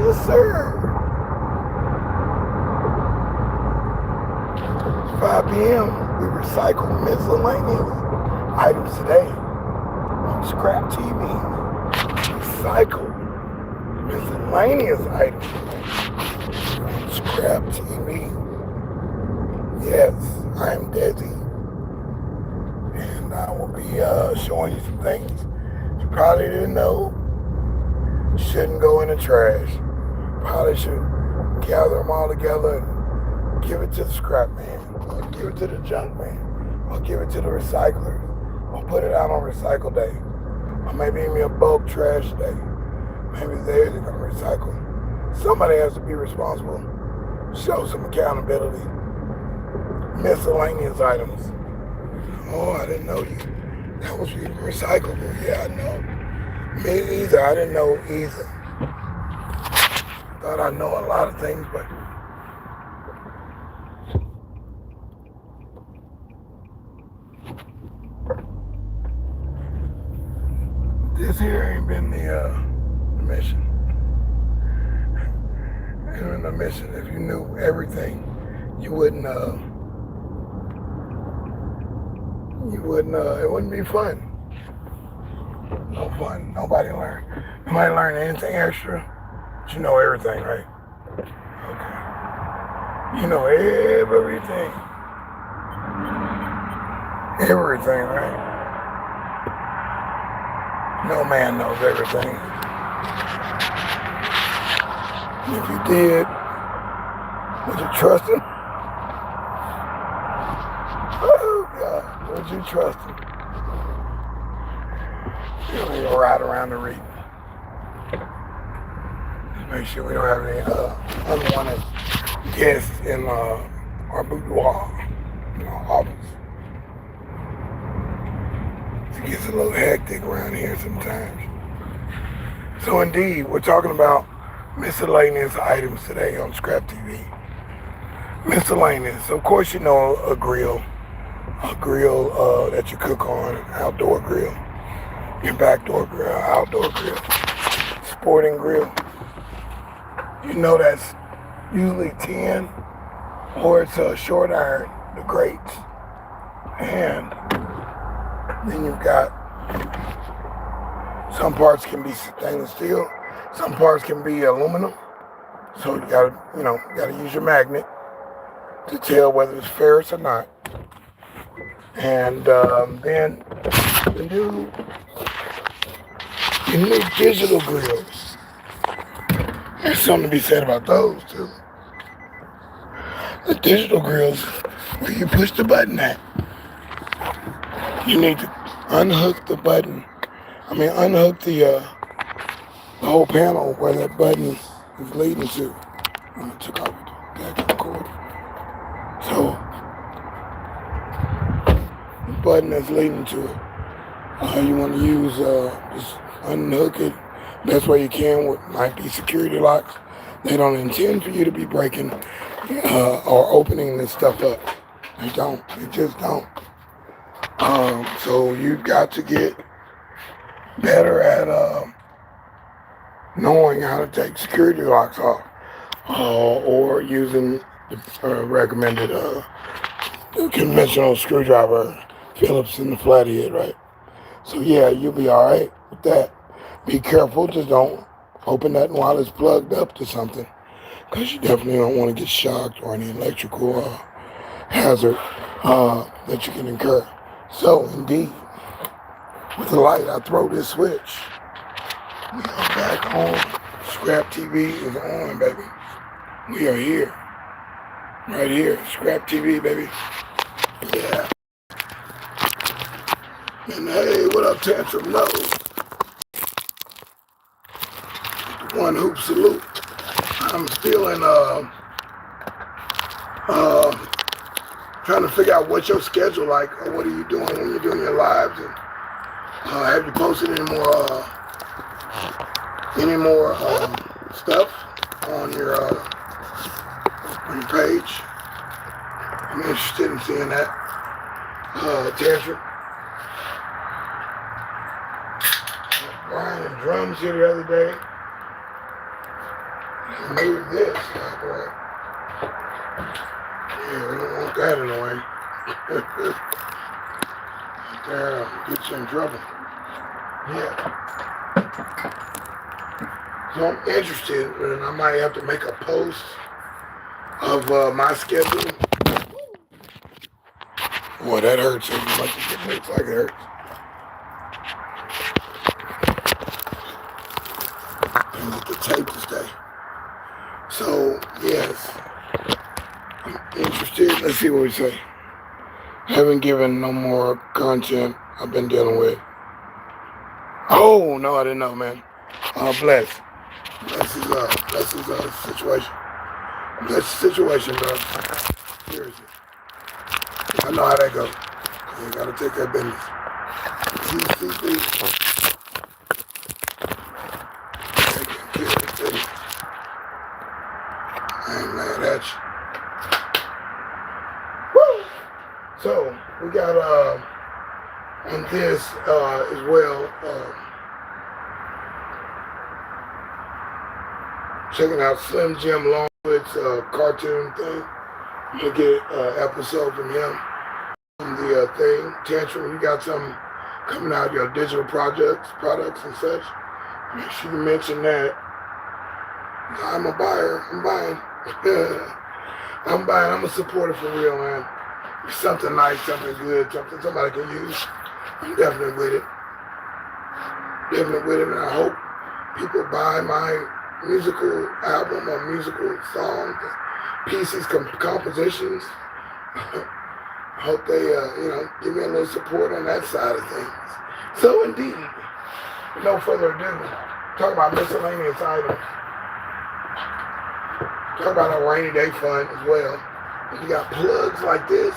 Yes, sir. 5 p.m. We recycle miscellaneous items today on ScrAp TV. Recycle miscellaneous items on ScrAp TV. Yes, I am deSz'e, and I will be showing you some things you probably didn't know shouldn't go in the trash. Probably should gather them all together and give it to the scrap man, or give it to the junk man, or give it to the recyclers, or put it out on recycle day, or maybe even a bulk trash day. Maybe they're going to recycle. Somebody has to be responsible. Show some accountability. Miscellaneous items. Oh, I didn't know that was even recyclable. Yeah, I know. Me either. I didn't know either. Thought I know a lot of things, but this here ain't been the mission. Ain't been the mission. If you knew everything, you wouldn't. It wouldn't be fun. No fun. Nobody learn anything extra. But you know everything, right? Okay. You know everything. Everything, right? No man knows everything. If you did, would you trust him? Oh God, would you trust him? You don't even ride around the reef. Just make sure we don't have any unwanted guests in our boudoir, in our office. It gets a little hectic around here sometimes. So indeed, we're talking about miscellaneous items today on ScrAp TV. Miscellaneous. Of course, you know a grill that you cook on, an outdoor grill, your backdoor grill, outdoor grill, sporting grill. You know that's usually tin or it's a short iron, the grates. And then you've got some parts can be stainless steel, some parts can be aluminum. So you gotta use your magnet to tell whether it's ferrous or not. And then the new digital grills. There's something to be said about those too. The digital grills, where you push the button at, you need to unhook the button. Unhook the whole panel where that button is leading to. I took off the back cord. So the button that's leading to it. You want to use just unhook it best way you can with like these security locks. They don't intend for you to be breaking or opening this stuff up. They don't. They just don't. So you've got to get better at knowing how to take security locks off, or using the recommended conventional screwdriver, Phillips and the flathead, right? So yeah, you'll be all right with that. Be careful, just don't open that while it's plugged up to something, because you definitely don't want to get shocked or any electrical hazard that you can incur. So indeed, with the light, I throw this switch. We are back on. ScrAp TV is on, baby. We are here. Right here. ScrAp TV, baby. Yeah. And hey, what up, Tantrum? No. One hoop salute. I'm still in trying to figure out what's your schedule like, or what are you doing when you're doing your lives, and have you posted any more stuff on your page? I'm interested in seeing that. Tantrum. Brian drums here the other day. Move this out the way. Yeah, we don't want that in the way. That'll get you in trouble. Yeah. So I'm interested, and I might have to make a post of my schedule. Boy, that hurts as much as it looks like it hurts. And get the tape to stay. So, yes, I'm interested. Let's see what we say. Haven't given no more content I've been dealing with. Oh, no, I didn't know, man. Bless. Bless his situation. Bless the situation, bro. Seriously. I know how that goes. You gotta take that business. CST. Taking care of business. I ain't mad at you. Woo! So, we got, on this, as well, checking out Slim Jim Longwood's, cartoon thing. You get an episode from him. The thing, Tantrum, you got something coming out, your digital products and such. Make sure you mention that. I'm a buyer. I'm buying. I'm buying. I'm a supporter for real, man. Something nice, something good, something somebody can use. I'm definitely with it. Definitely with it, and I hope people buy my musical album or musical songs, pieces, compositions. I hope they, give me a little support on that side of things. So indeed, with no further ado, talk about miscellaneous items. Talk about a rainy day fund as well. If you got plugs like this,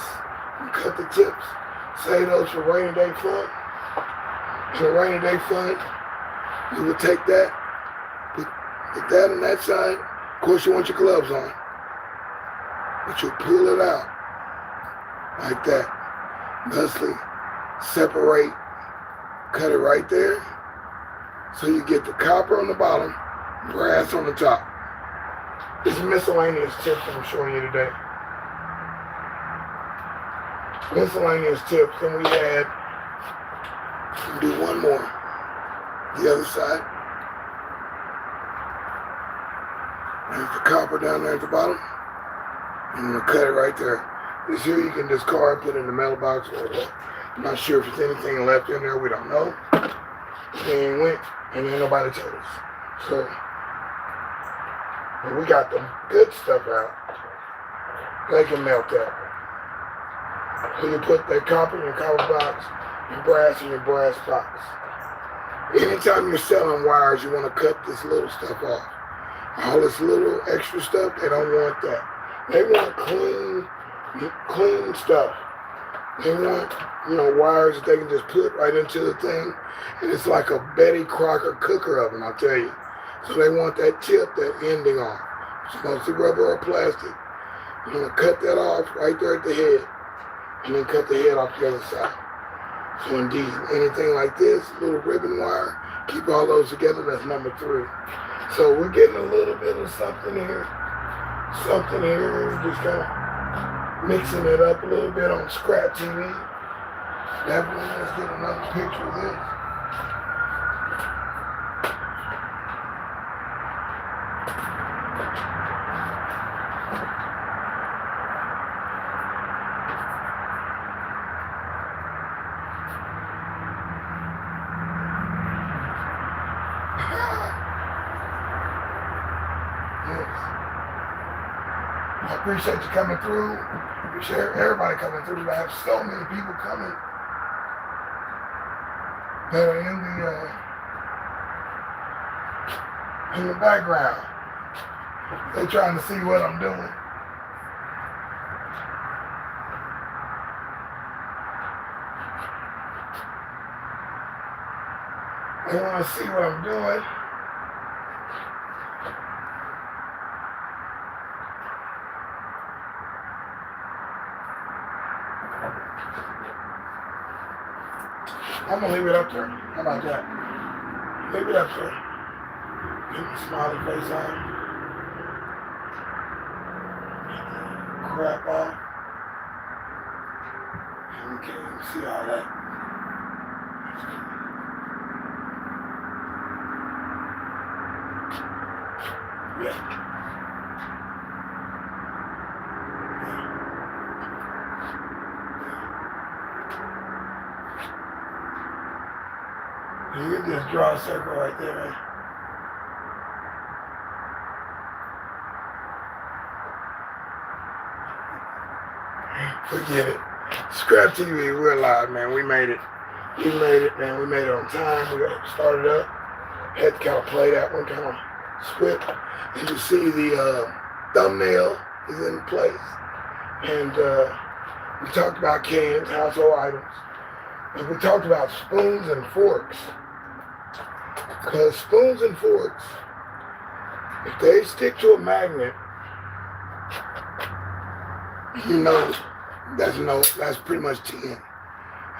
you cut the tips. Save those for rainy day fund. For rainy day fund, you would take that, put that on that side. Of course, you want your gloves on, but you pull it out. Like that. Thusly, separate, cut it right there. So you get the copper on the bottom, brass on the top. This is miscellaneous tips I'm showing you today. Miscellaneous tips, then we add, do one more. The other side. There's the copper down there at the bottom. And I'm going to cut it right there. This here you can discard, put in the mailbox, or I'm not sure if there's anything left in there, we don't know. They ain't went, and ain't nobody told us. So, but we got the good stuff out. They can melt that. So you put that copper in your copper box, your brass in your brass box. Anytime you're selling wires, you want to cut this little stuff off. All this little extra stuff, they don't want that. They want clean stuff. They want, wires that they can just put right into the thing. And it's like a Betty Crocker cooker oven, I'll tell you. So they want that tip, that ending on. It's mostly rubber or plastic. You want to cut that off right there at the head. And then cut the head off the other side. So indeed, anything like this, little ribbon wire, keep all those together, that's number 3. So we're getting a little bit of something here. Just kind of mixing it up a little bit on ScrAp TV. Definitely, let's get another picture of this. I appreciate you coming through. I appreciate everybody coming through. I have so many people coming that are in the background. They're trying to see what I'm doing. They want to see what I'm doing. I'm going to leave it up there. How about that? Leave it up there. Get my smiley face on. crap off. And we can't even see all that. Yeah. You can just draw a circle right there, man. Forget it. ScrAp TV, we're alive, man. We made it. We made it, man. We made it on time. We got it started up. Had to kind of play that one, kind of switch. And you see the thumbnail is in place. And we talked about cans, household items. And we talked about spoons and forks. Because spoons and forks, if they stick to a magnet, you know, that's pretty much 10.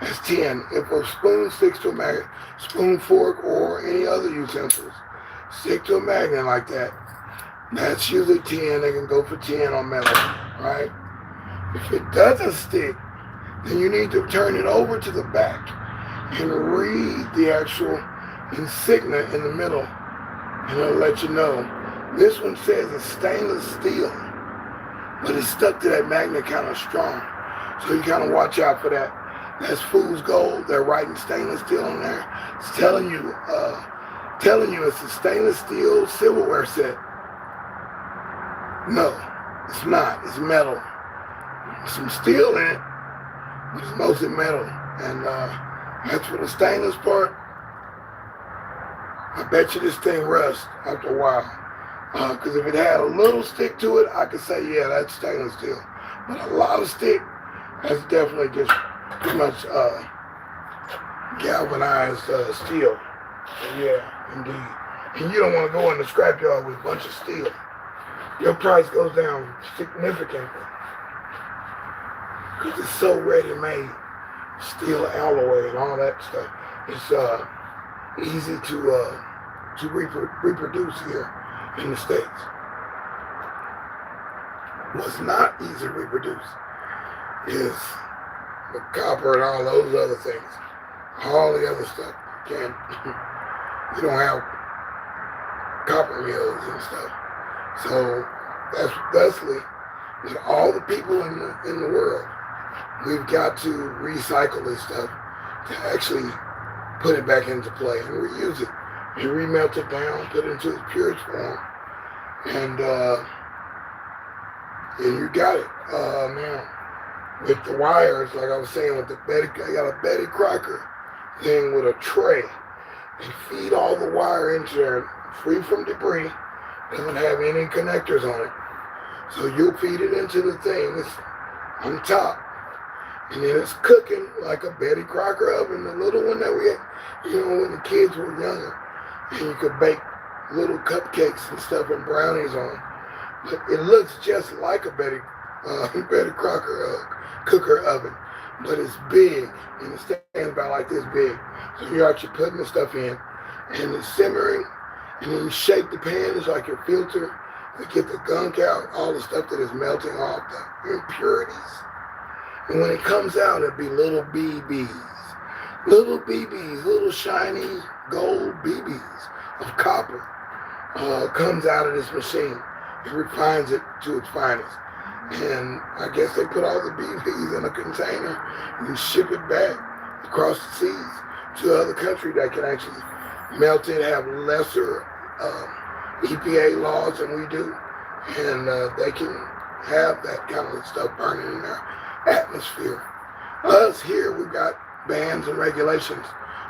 That's 10. If a spoon sticks to a magnet, spoon, fork, or any other utensils stick to a magnet like that, that's usually 10. They can go for 10 on metal, right? If it doesn't stick, then you need to turn it over to the back and read the actual insignia in the middle, and it'll let you know. This one says it's stainless steel, but it's stuck to that magnet kind of strong. So you kind of watch out for that. That's fool's gold. They're writing stainless steel on there. It's telling you it's a stainless steel silverware set. No, it's not. It's metal. There's some steel in it, but it's mostly metal. And that's for the stainless part. I bet you this thing rusts after a while. Because if it had a little stick to it, I could say, yeah, that's stainless steel. But a lot of stick, that's definitely just pretty much galvanized steel. So yeah, indeed. And you don't want to go in the scrapyard with a bunch of steel. Your price goes down significantly. Because it's so ready-made. Steel alloy and all that stuff. It's easy to reproduce here in the States. What's not easy to reproduce is the copper and all those other things. All the other stuff. You don't have copper mills and stuff. So that's thusly with all the people in the world, we've got to recycle this stuff to actually put it back into play and reuse it. You remelt it down, put it into its purest form, and you got it. Now, with the wires, like I was saying, with the I got a Betty Crocker thing with a tray. They feed all the wire into there, free from debris, doesn't have any connectors on it. So you'll feed it into the thing, it's on top. And then it's cooking like a Betty Crocker oven, the little one that we had, when the kids were younger. And you could bake little cupcakes and stuff and brownies on. But it looks just like a Betty Crocker cooker oven. But it's big, and it stands about like this big. So you're actually putting the stuff in, and it's simmering, and then you shake the pan, it's like your filter, to get the gunk out, all the stuff that is melting off, the impurities. And when it comes out, it'll be little BBs. Little BBs, little shiny gold BBs of copper comes out of this machine. It refines it to its finest. And I guess they put all the BBs in a container and ship it back across the seas to other countries that can actually melt it, have lesser EPA laws than we do. And they can have that kind of stuff burning in their atmosphere. Us here, we've got bans and regulations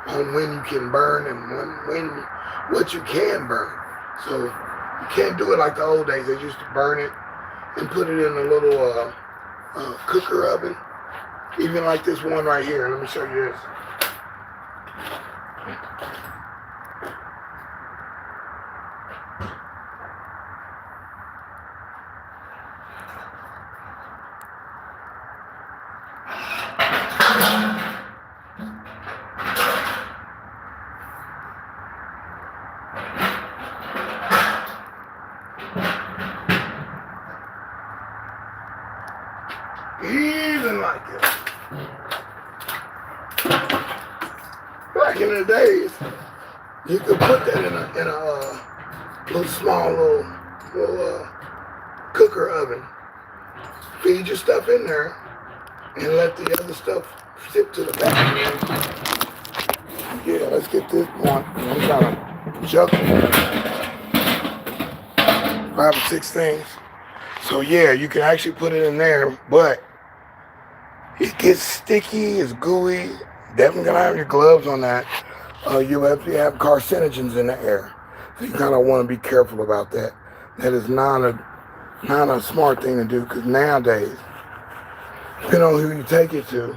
on when you can burn and what you can burn. So you can't do it like the old days. They used to burn it and put it in a little cooker oven. Even like this one right here. Let me show you this. like this. Back in the days, you could put that in a little small little cooker oven. Feed your stuff in there and let the other stuff sit to the back. Yeah, let's get this one. I'm trying to juggle 5 or 6 things. So yeah, you can actually put it in there, but it gets sticky, it's gooey. Definitely gonna have your gloves on that. You actually have carcinogens in the air. So you kind of want to be careful about that. That is not a smart thing to do, because nowadays, depending on who you take it to,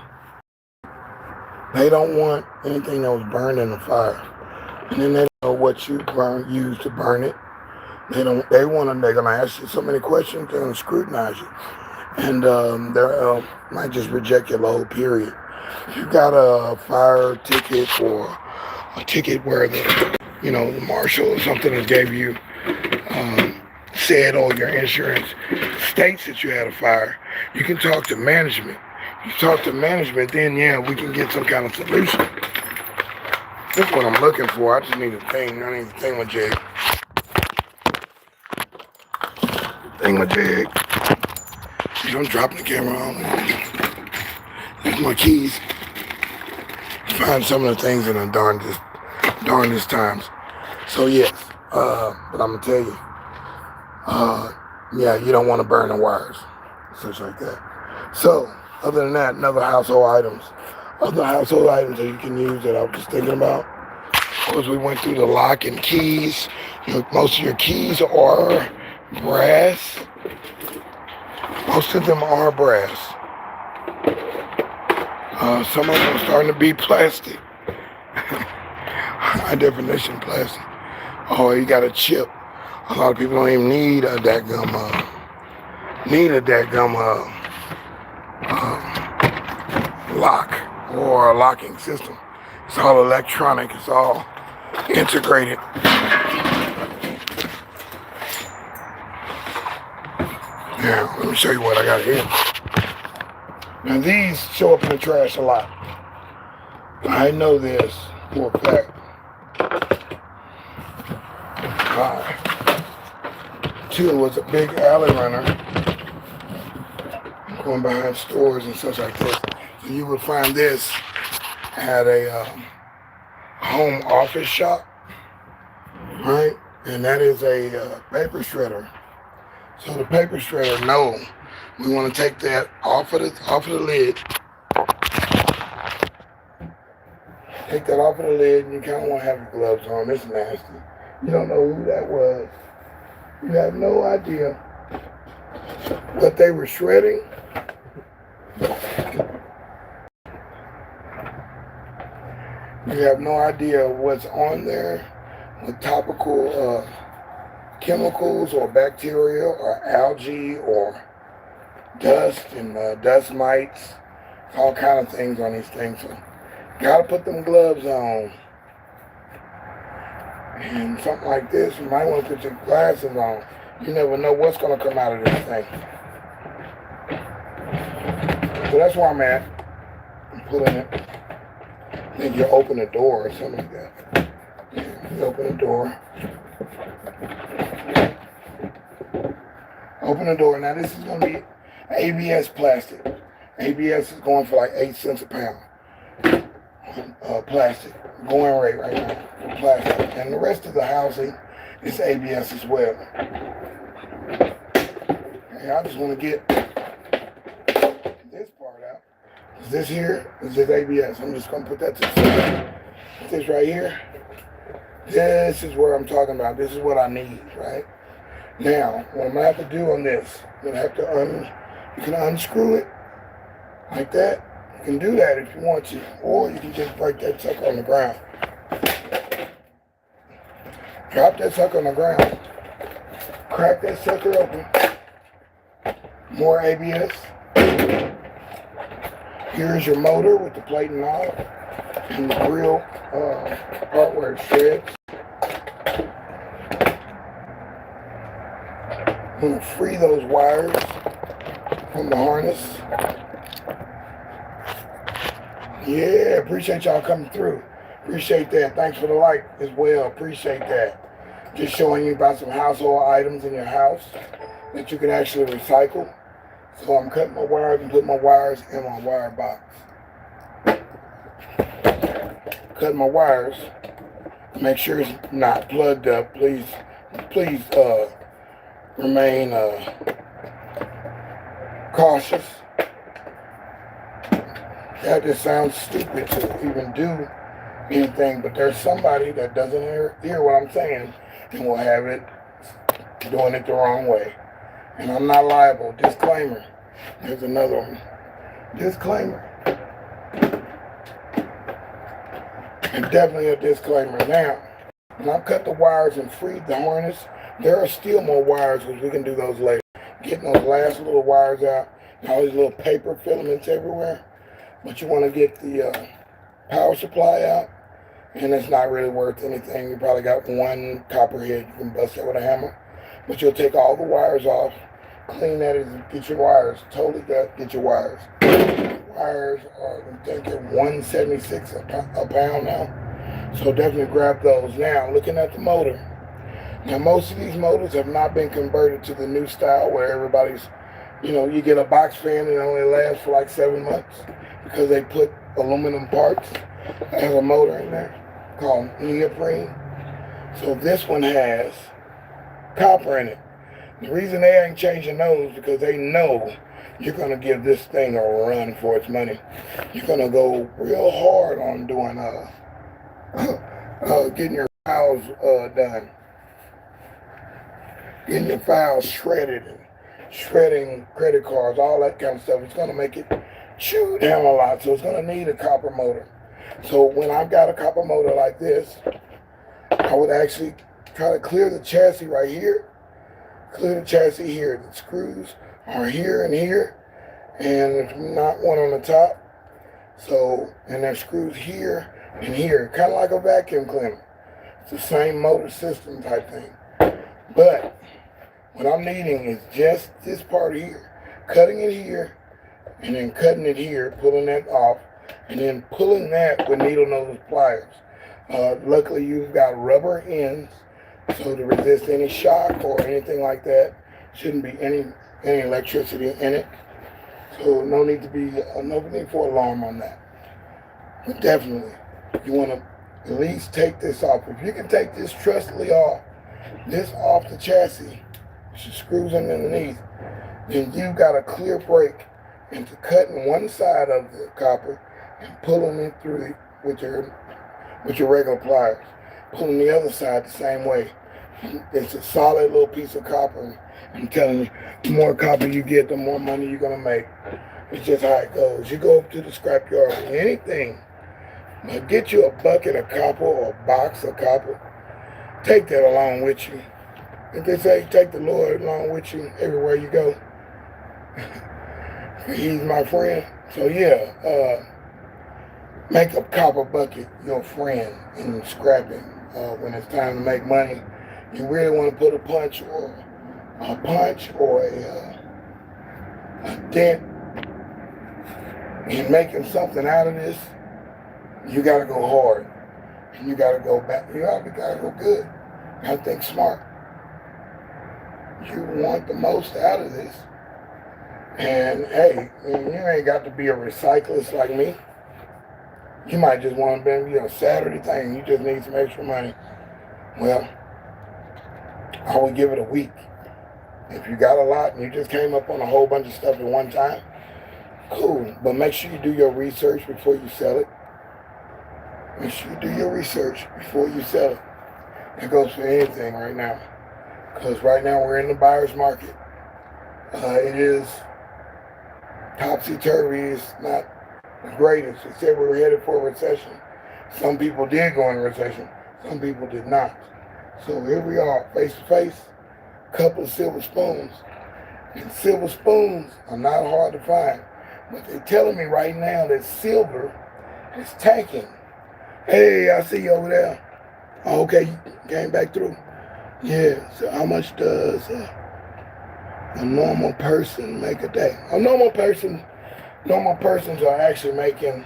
they don't want anything that was burned in the fire. And then they don't know what you used to burn it. They're gonna ask you so many questions, they're gonna scrutinize you. And they might just reject your load, period. If you got a fire ticket or a ticket where the marshal or something that gave you, said, oh, your insurance states that you had a fire, you can talk to management. You talk to management, then yeah, we can get some kind of solution. That's what I'm looking for. I just need a thing. I need a thingamajig. Thingamajig. I'm dropping the camera on. There's my keys. Find some of the things in the darndest times. So yes, but I'm gonna tell you, yeah, you don't want to burn the wires, such like that. So other than that, other household items that you can use that I was just thinking about. Of course, we went through the lock and keys. Most of your keys are brass. Most of them are brass. Some of them are starting to be plastic. High definition plastic. Oh, you got a chip. A lot of people don't even need a dadgum lock or a locking system. It's all electronic. It's all integrated. Now, let me show you what I got here. Now, these show up in the trash a lot. I know this for a fact. Two was a big alley runner going behind stores and such like this. So you would find this at a home office shop, right? And that is a paper shredder. So the paper shredder, no, we want to take that off of the lid. Take that off of the lid, and you kind of want to have your gloves on. It's nasty. You don't know who that was. You have no idea what they were shredding. You have no idea what's on there with topical chemicals or bacteria or algae or dust and dust mites, all kind of things on these things. So gotta put them gloves on. And something like this, you might want to put your glasses on. You never know what's going to come out of this thing. So that's where I'm at. I'm pulling it. I think you open the door or something like that. Yeah, you open the door. Open the door. Now this is going to be ABS plastic. ABS is going for like 8 cents a pound. Plastic. Going rate right now for plastic. And the rest of the housing is ABS as well. And I just want to get this part out. This here is just ABS. I'm just going to put that to the side. This right here, this is what I'm talking about. This is what I need, right? Now, what I'm going to have to do on this, I'm going to have to you can unscrew it like that. You can do that if you want to, or you can just break that sucker on the ground. Drop that sucker on the ground. Crack that sucker open. More ABS. Here's your motor with the plate and knob, and the grill part where it shreds. I'm going to free those wires from the harness. Yeah, appreciate y'all coming through. Appreciate that. Thanks for the like as well. Appreciate that. Just showing you about some household items in your house that you can actually recycle. So I'm cutting my wires and putting my wires in my wire box. Cutting my wires. Make sure it's not plugged up. Please remain cautious. That just sounds stupid to even do anything, but there's somebody that doesn't hear what I'm saying and will have it doing it the wrong way. And I'm not liable. Disclaimer. There's another one. Disclaimer. And definitely a disclaimer. Now, when I cut the wires and freed the harness, there are still more wires, because we can do those later. Getting those last little wires out, and all these little paper filaments everywhere. But you want to get the power supply out, and it's not really worth anything. You probably got one copper head. You can bust it with a hammer. But you'll take all the wires off, clean that, and get your wires. Totally get your wires. Wires are, I think, at $176 a pound now. So definitely grab those. Now, looking at the motor. Now, most of these motors have not been converted to the new style where everybody's, you get a box fan and it only lasts for like 7 months because they put aluminum parts as a motor in there called neoprene. So this one has copper in it. The reason they ain't changing those because they know you're going to give this thing a run for its money. You're going to go real hard on doing getting your files done. Getting your files shredded and shredding credit cards, all that kind of stuff. It's going to make it chew down a lot, so it's going to need a copper motor. So when I've got a copper motor like this, I would actually try to clear the chassis right here. Clear the chassis here. The screws are here and here, and there's not one on the top. So, and there's screws here and here, kind of like a vacuum cleaner. It's the same motor system type thing. But what I'm needing is just this part here, cutting it here, and then cutting it here, pulling that off, and then pulling that with needle nose pliers. Luckily, you've got rubber ends, so to resist any shock or anything like that. Shouldn't be any electricity in it, so no need for alarm on that. But definitely, you want to at least take this off. If you can take this trustly off, the chassis, the screws underneath, then you've got a clear break into cutting one side of the copper and pulling it through with your regular pliers. Pulling the other side the same way. It's a solid little piece of copper. I'm telling you, the more copper you get, the more money you're going to make. It's just how it goes. You go up to the scrap yard with anything, now get you a bucket of copper or a box of copper. Take that along with you. If they say take the Lord along with you everywhere you go, He's my friend. So yeah, make a copper bucket your friend in scrapping. When it's time to make money, you really want to put a punch or a dent in making something out of this. You got to go hard. And you got to go back. You got to go good. You got to think smart. You want the most out of this. And hey, you ain't got to be a recyclist like me. You might just want to be a Saturday thing. You just need some extra money. Well, I would give it a week. If you got a lot and you just came up on a whole bunch of stuff at one time, cool. But make sure you do your research before you sell it. Make sure you do your research before you sell it. That goes for anything right now. Because right now we're in the buyer's market. It is topsy-turvy. It's not the greatest. It said we were headed for a recession. Some people did go in a recession. Some people did not. So here we are, face to face, couple of silver spoons. And silver spoons are not hard to find. But they're telling me right now that silver is tanking. Hey, I see you over there. Oh, okay, you came back through. Yeah, so how much does a normal person make a day? Normal persons are actually making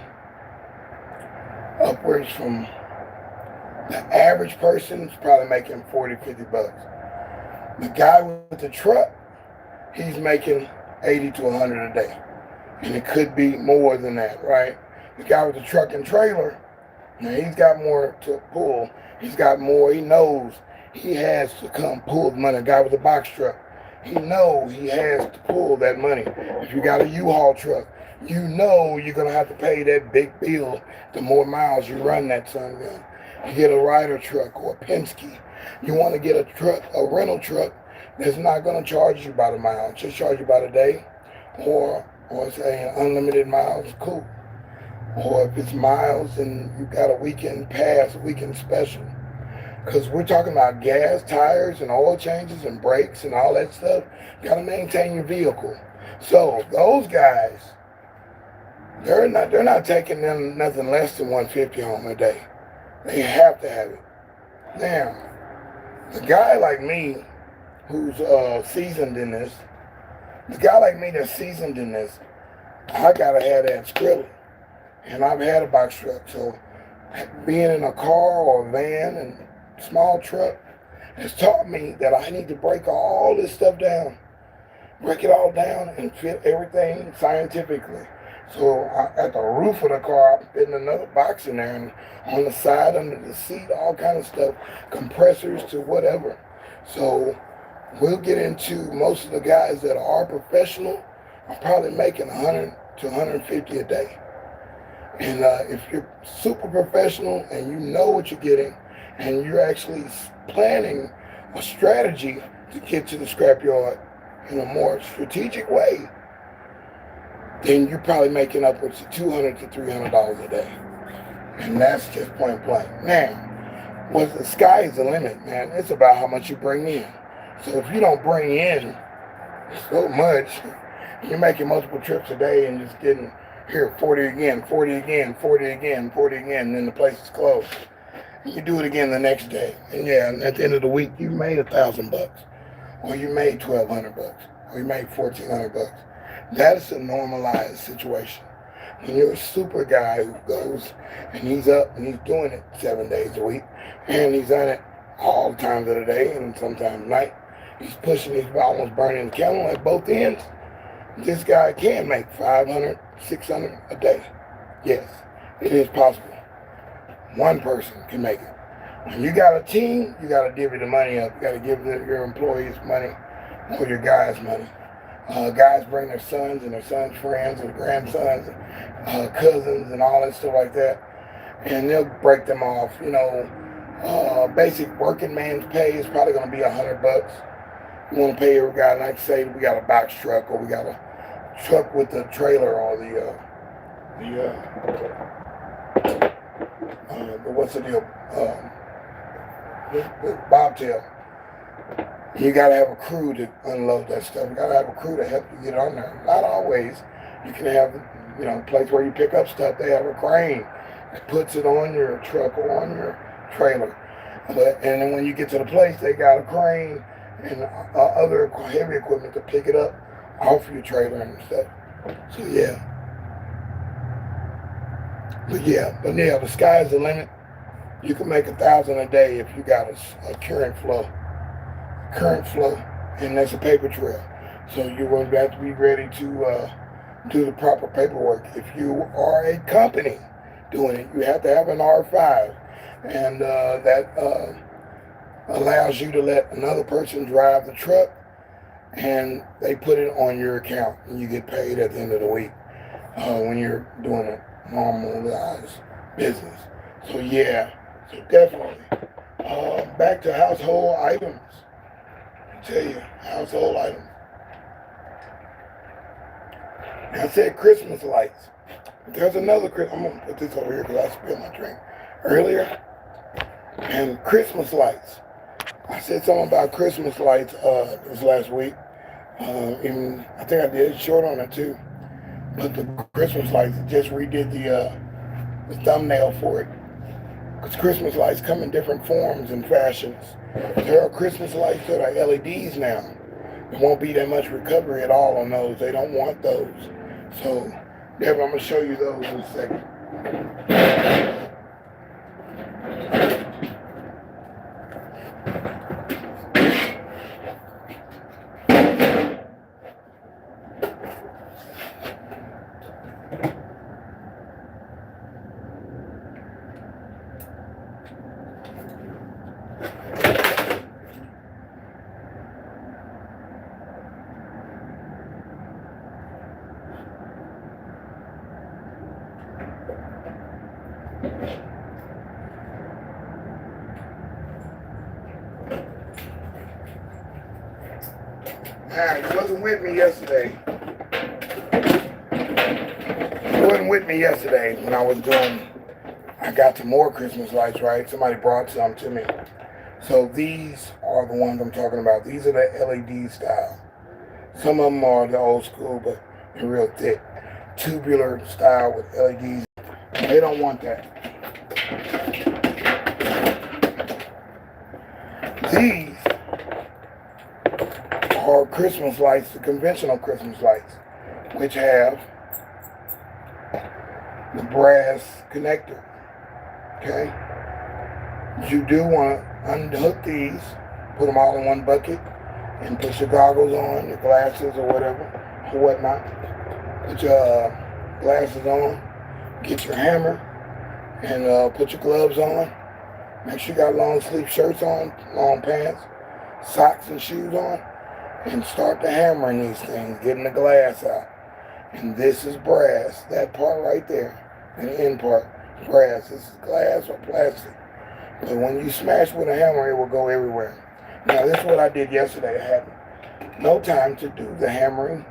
upwards from the average person is probably making 40, 50 bucks. The guy with the truck, he's making 80 to 100 a day. And it could be more than that, right? The guy with the truck and trailer, now he's got more to pull. He's got more. He knows he has to come pull the money. The guy with the box truck, he knows he has to pull that money. If you got a U-Haul truck, you know you're going to have to pay that big bill the more miles you run that son gun. You get a Ryder truck or a Penske. You want to get a truck, a rental truck that's not going to charge you by the mile, just charge you by the day, or say unlimited miles, cool. Or if it's miles and you got a weekend pass, a weekend special. Because we're talking about gas, tires, and oil changes and brakes and all that stuff. You got to maintain your vehicle. So those guys, they're not taking them nothing less than 150 home a day. They have to have it. Now, the guy like me who's seasoned in this, the guy like me that's seasoned in this, I gotta have that ScrAp. And I've had a box truck, so being in a car or a van and small truck has taught me that I need to break all this stuff down. Break it all down and fit everything scientifically. So at the roof of the car, I'm fitting another box in there, and on the side, under the seat, all kind of stuff, compressors to whatever. So we'll get into most of the guys that are professional are probably making 100 to 150 a day. And if you're super professional and you know what you're getting, and you're actually planning a strategy to get to the scrapyard in a more strategic way, then you're probably making upwards of $200 to $300 a day. And that's just point blank. Now, the sky is the limit, man. It's about how much you bring in. So if you don't bring in so much, you're making multiple trips a day and just getting here 40 again, 40 again, 40 again, 40 again, and then the place is closed. You do it again the next day. And yeah, and at the end of the week, you made $1,000, or you made $1,200, or you made $1,400. That is a normalized situation. When you're a super guy who goes and he's up and he's doing it 7 days a week, and he's on it all times of the day and sometimes night, he's pushing, he's almost burning the candle at both ends. This guy can make $500, $600 a day. Yes, it is possible. One person can make it. When you got a team, you got to divvy the money up. You got to give your employees money or your guys money. Guys bring their sons and their sons' friends and grandsons, and, cousins, and all that stuff like that, and they'll break them off. You know, basic working man's pay is probably going to be $100. You want to pay every guy, like say we got a box truck or we got a truck with the trailer or the what's the deal? The bobtail. You got to have a crew to unload that stuff. You got to have a crew to help you get on there. Not always. You can have, you know, a place where you pick up stuff. They have a crane that puts it on your truck or on your trailer. And then when you get to the place, they got a crane and other heavy equipment to pick it up off your trailer and stuff. So yeah. But yeah, the sky's the limit. You can make $1,000 a day if you got a current flow, and that's a paper trail. So you're going to have to be ready to do the proper paperwork. If you are a company doing it, you have to have an R5, and that allows you to let another person drive the truck, and they put it on your account, and you get paid at the end of the week when you're doing a normalized business. So yeah, so definitely. Back to household items. I tell you, household items. I said Christmas lights. There's another Christmas. I'm going to put this over here because I spilled my drink earlier. And Christmas lights. I said something about Christmas lights this last week. Even I think I did a short on it too. But the Christmas lights, just redid the thumbnail for it. Because Christmas lights come in different forms and fashions. There are Christmas lights that are LEDs now. There won't be that much recovery at all on those. They don't want those. So, Deborah, I'm going to show you those in a second. Now, he wasn't with me yesterday. He wasn't with me yesterday when I was doing, I got some more Christmas lights, right? Somebody brought some to me. So these are the ones I'm talking about. These are the LED style. Some of them are the old school, but they're real thick. Tubular style with LEDs. They don't want that. These are Christmas lights, the conventional Christmas lights, which have the brass connector. Okay? You do want to unhook these, put them all in one bucket, and put your goggles on, your glasses or whatever, or whatnot. Put your glasses on, get your hammer, and put your gloves on. Make sure you got long sleeve shirts on, long pants, socks and shoes on, and start to hammering these things, getting the glass out. And this is brass, that part right there, and the end part, brass. This is glass or plastic. But when you smash with a hammer, it will go everywhere. Now, this is what I did yesterday. I had no time to do the hammering.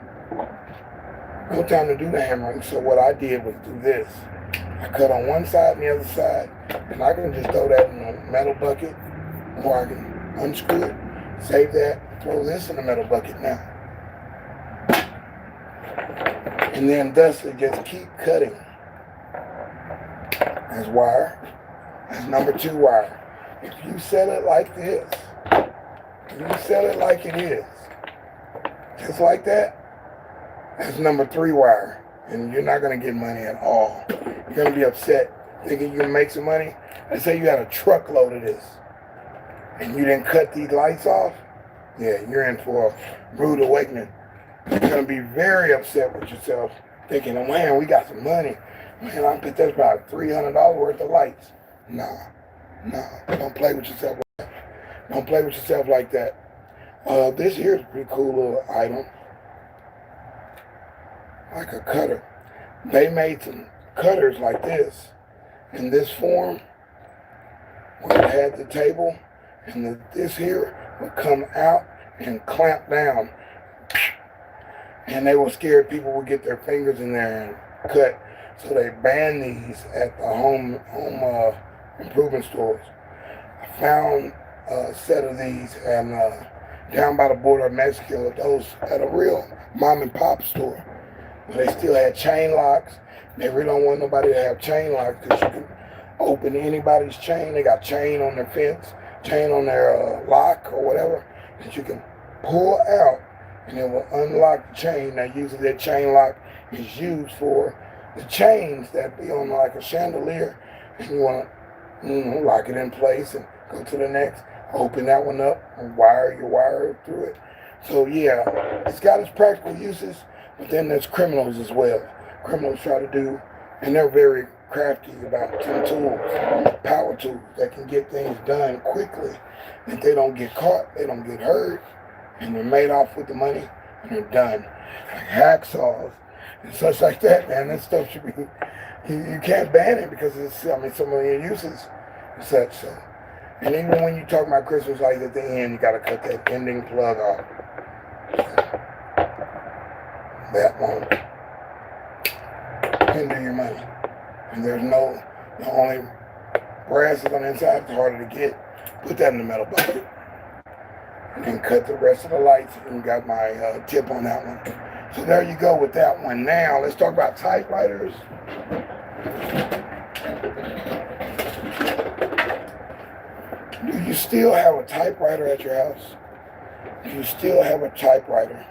So what I did was do this. I cut on one side and the other side, and I can just throw that in a metal bucket, or I can unscrew it, save that, throw this in the metal bucket now. And then thusly just keep cutting. That's wire. That's number 2 wire. If you sell it like this, if you sell it like it is, just like that, that's number 3 wire. And you're not going to get money at all. You're going to be upset thinking you're going to make some money. Let's say you had a truckload of this and you didn't cut these lights off. Yeah, you're in for a rude awakening. You're going to be very upset with yourself thinking, oh man, we got some money. Man, I bet that's about $300 worth of lights. No, don't play with yourself like that. Don't play with yourself like that. This here is a pretty cool little item. Like a cutter. They made some cutters like this in this form where it had the table, and this here would come out and clamp down, and they were scared people would get their fingers in there and cut, so they banned these at the home improvement stores. I found a set of these and down by the border of Mexico at a real mom and pop store. They still had chain locks. They really don't want nobody to have chain locks because you can open anybody's chain. They got chain on their fence, chain on their lock or whatever that you can pull out and it will unlock the chain. Now usually that chain lock is used for the chains that be on like a chandelier, and you want to lock it in place and go to the next, open that one up and wire your wire through it. So yeah, it's got its practical uses. But then there's criminals as well. Criminals try to do, and they're very crafty about some tools, power tools that can get things done quickly. If they don't get caught, they don't get hurt, and they're made off with the money, and they're done. Like hacksaws and such like that, man. That stuff should be, you can't ban it because it's, some of the uses and such. So. And even when you talk about Christmas lights at the end, you got to cut that ending plug off. That won't hinder your money. And there's the only brass is on the inside, it's harder to get. Put that in the metal bucket. And then cut the rest of the lights. And you got my tip on that one. So there you go with that one. Now, let's talk about typewriters. Do you still have a typewriter at your house? Do you still have a typewriter?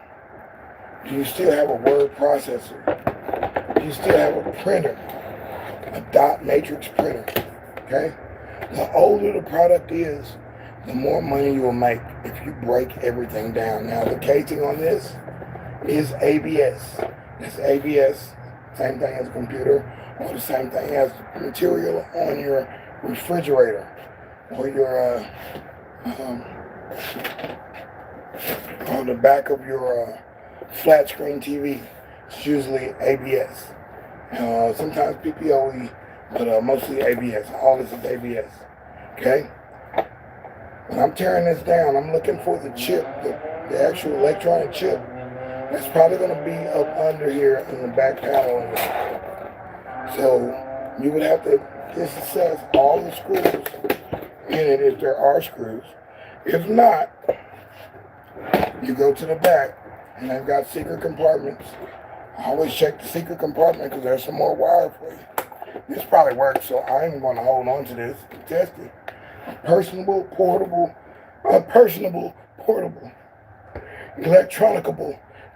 Do you still have a word processor? Do you still have a printer? A dot matrix printer, okay? The older the product is, the more money you will make if you break everything down. Now, the casing on this is ABS. It's ABS, same thing as a computer, or the same thing as material on your refrigerator, or your, on the back of your flat screen TV. It's usually ABS. Sometimes PPOE, but mostly ABS. All this is ABS. Okay? when I'm tearing this down, I'm looking for the chip, the actual electronic chip. That's probably going to be up under here in the back panel. So you would have to disassess all the screws in it if there are screws. If not, you go to the back and they've got secret compartments. I always check the secret compartment because there's some more wire for you. This probably works, so I ain't going to hold on to this and test it. Personable, portable, electronicable,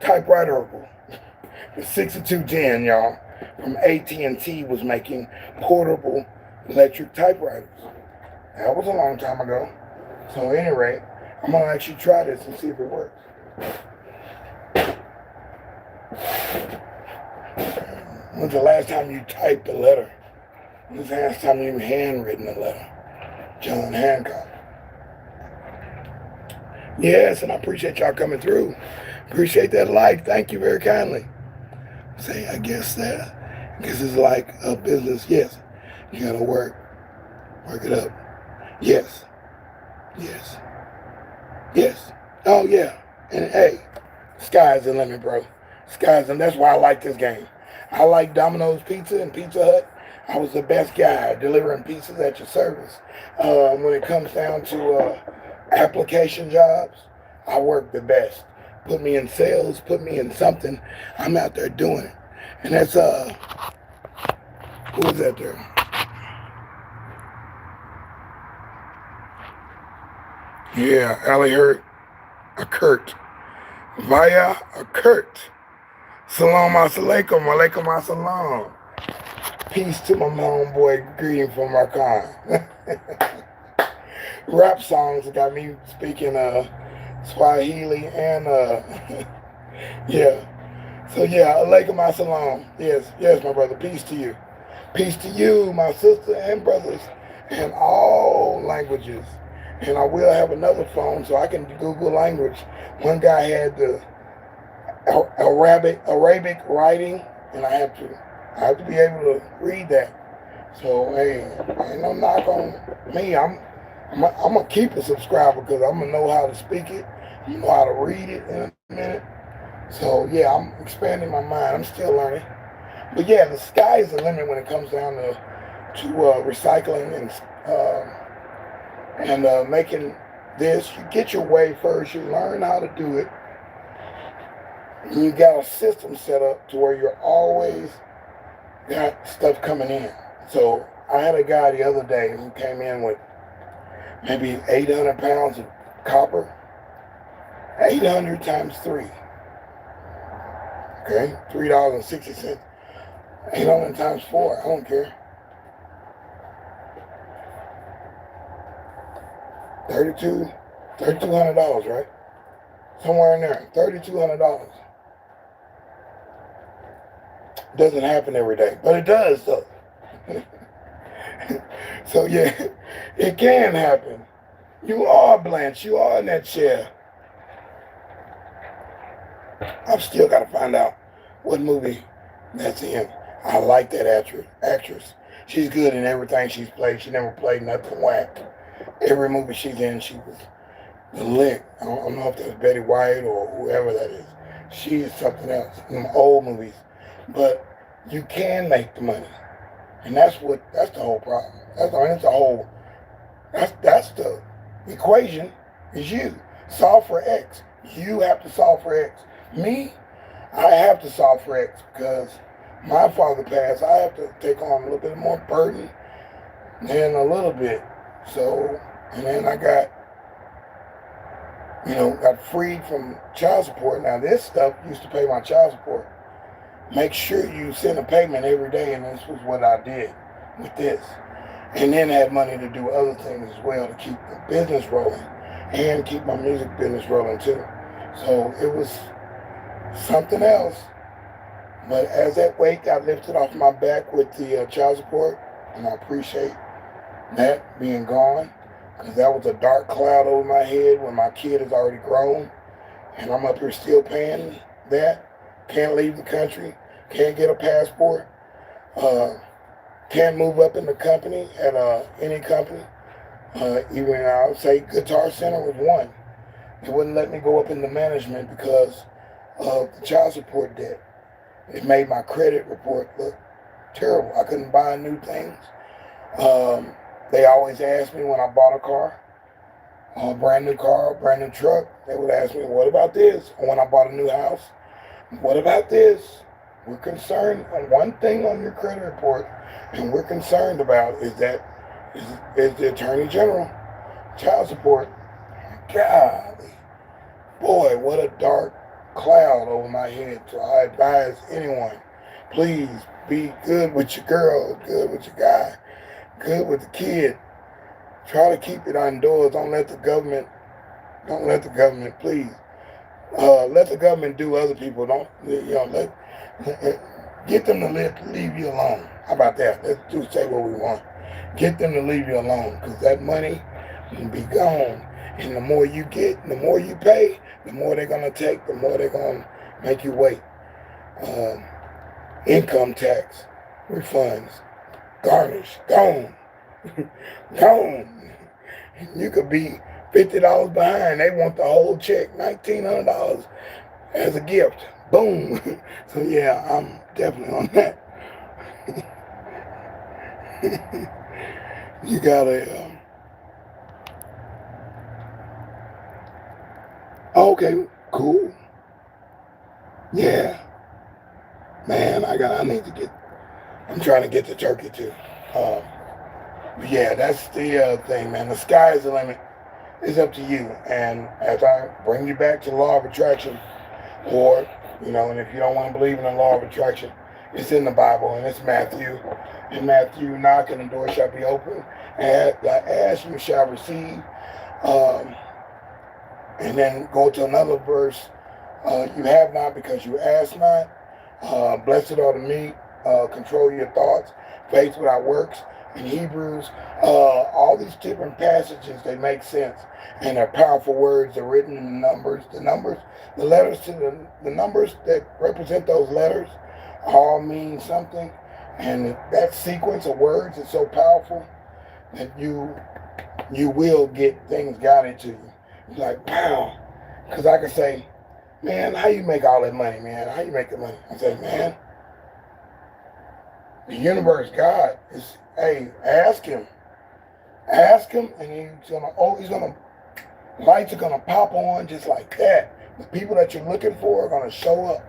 typewriterable. The 6210, y'all, from AT&T was making portable electric typewriters. That was a long time ago. So at any rate, I'm going to actually try this and see if it works. When's the last time you typed a letter? When's the last time you handwritten a letter? John Hancock. Yes, and I appreciate y'all coming through. Appreciate that like. Thank you very kindly. Say, I guess it's like a business. Yes, you gotta work it up. Yes, yes, yes. Oh yeah, and hey, sky's the limit, bro. Sky's the limit. That's why I like this game. I like Domino's Pizza and Pizza Hut. I was the best guy delivering pizzas at your service. When it comes down to application jobs, I work the best. Put me in sales, put me in something, I'm out there doing it. And that's, who was that there? Yeah, Ali Hurt, a Kurt. Via a Kurt. Salam alaikum, alaikum assalam. Peace to my homeboy, greeting from Rakan. Rap songs got me speaking Swahili and yeah. So yeah, alaikum assalam. Yes, my brother. Peace to you. Peace to you, my sister and brothers, in all languages. And I will have another phone so I can Google language. One guy had the Arabic writing, and I have to be able to read that. So hey, ain't no knock on me. I'm gonna keep a subscriber because I'm gonna know how to speak it, I'm gonna know how to read it in a minute. So yeah, I'm expanding my mind. I'm still learning. But yeah, the sky is the limit when it comes down to recycling and making this. You get your way first. You learn how to do it. And you got a system set up to where you're always got stuff coming in. So I had a guy the other day who came in with maybe 800 pounds of copper. 800 times 3. Okay, $3.60. 800 times 4, I don't care. $3,200, right? Somewhere in there, $3,200. Doesn't happen every day, but it does though. So yeah, it can happen. You are Blanche, you are in that chair. I've still got to find out what movie that's in. I like that actress. She's good in everything she's played. She never played nothing whack. Every movie she's in, she was the lick. I don't know if that's Betty White or whoever that is. She is something else in them old movies. But you can make the money. And that's the whole problem. That's the equation is you. Solve for X. You have to solve for X. Me, I have to solve for X because my father passed. I have to take on a little bit more burden than a little bit. So, and then I got freed from child support. Now this stuff used to pay my child support. Make sure you send a payment every day, and this was what I did with this. And then had money to do other things as well to keep the business rolling and keep my music business rolling too. So it was something else. But as that weight got lifted off my back with the child support, and I appreciate that being gone, because that was a dark cloud over my head when my kid is already grown, and I'm up here still paying that. Can't leave the country, can't get a passport, can't move up in the company at any company. Even I'll say Guitar Center was one. They wouldn't let me go up into management because of the child support debt. It made my credit report look terrible. I couldn't buy new things. They always asked me when I bought a car, a brand new car, a brand new truck, they would ask me, what about this? Or when I bought a new house, what about this? We're concerned on one thing on your credit report, and we're concerned about is the Attorney General, child support. Golly, boy, what a dark cloud over my head. So I advise anyone, please be good with your girl, good with your guy, good with the kid. Try to keep it indoors. Don't let the government, please. Let the government do other people. Don't, get them to leave you alone. How about that? Let's do say what we want. Get them to leave you alone, because that money will be gone. And the more you get, the more you pay, the more they're going to take, the more they're going to make you wait. Income tax, refunds, garnish, gone. Gone. You could be $50 behind. They want the whole check, $1,900 as a gift. Boom. So yeah, I'm definitely on that. You gotta. Okay, cool. Yeah, man, I need to get. I'm trying to get to Turkey too. But yeah, that's the thing, man. The sky is the limit. It's up to you. And as I bring you back to the law of attraction, or, and if you don't want to believe in the law of attraction, it's in the Bible, and it's Matthew. In Matthew, knock and the door shall be open. And ask, you shall receive. And then go to another verse. You have not because you ask not. Blessed are the meek. Control your thoughts. Faith without works. In Hebrews, all these different passages, they make sense. And they're powerful words. They're written in the letters to the numbers that represent those letters all mean something. And that sequence of words is so powerful that you will get things guided to you. It's like, wow. Because I can say, man, how you make all that money, man? How you make the money? I say, man, the universe, God, is, hey, ask him. Ask him, and lights are gonna pop on just like that. The people that you're looking for are gonna show up.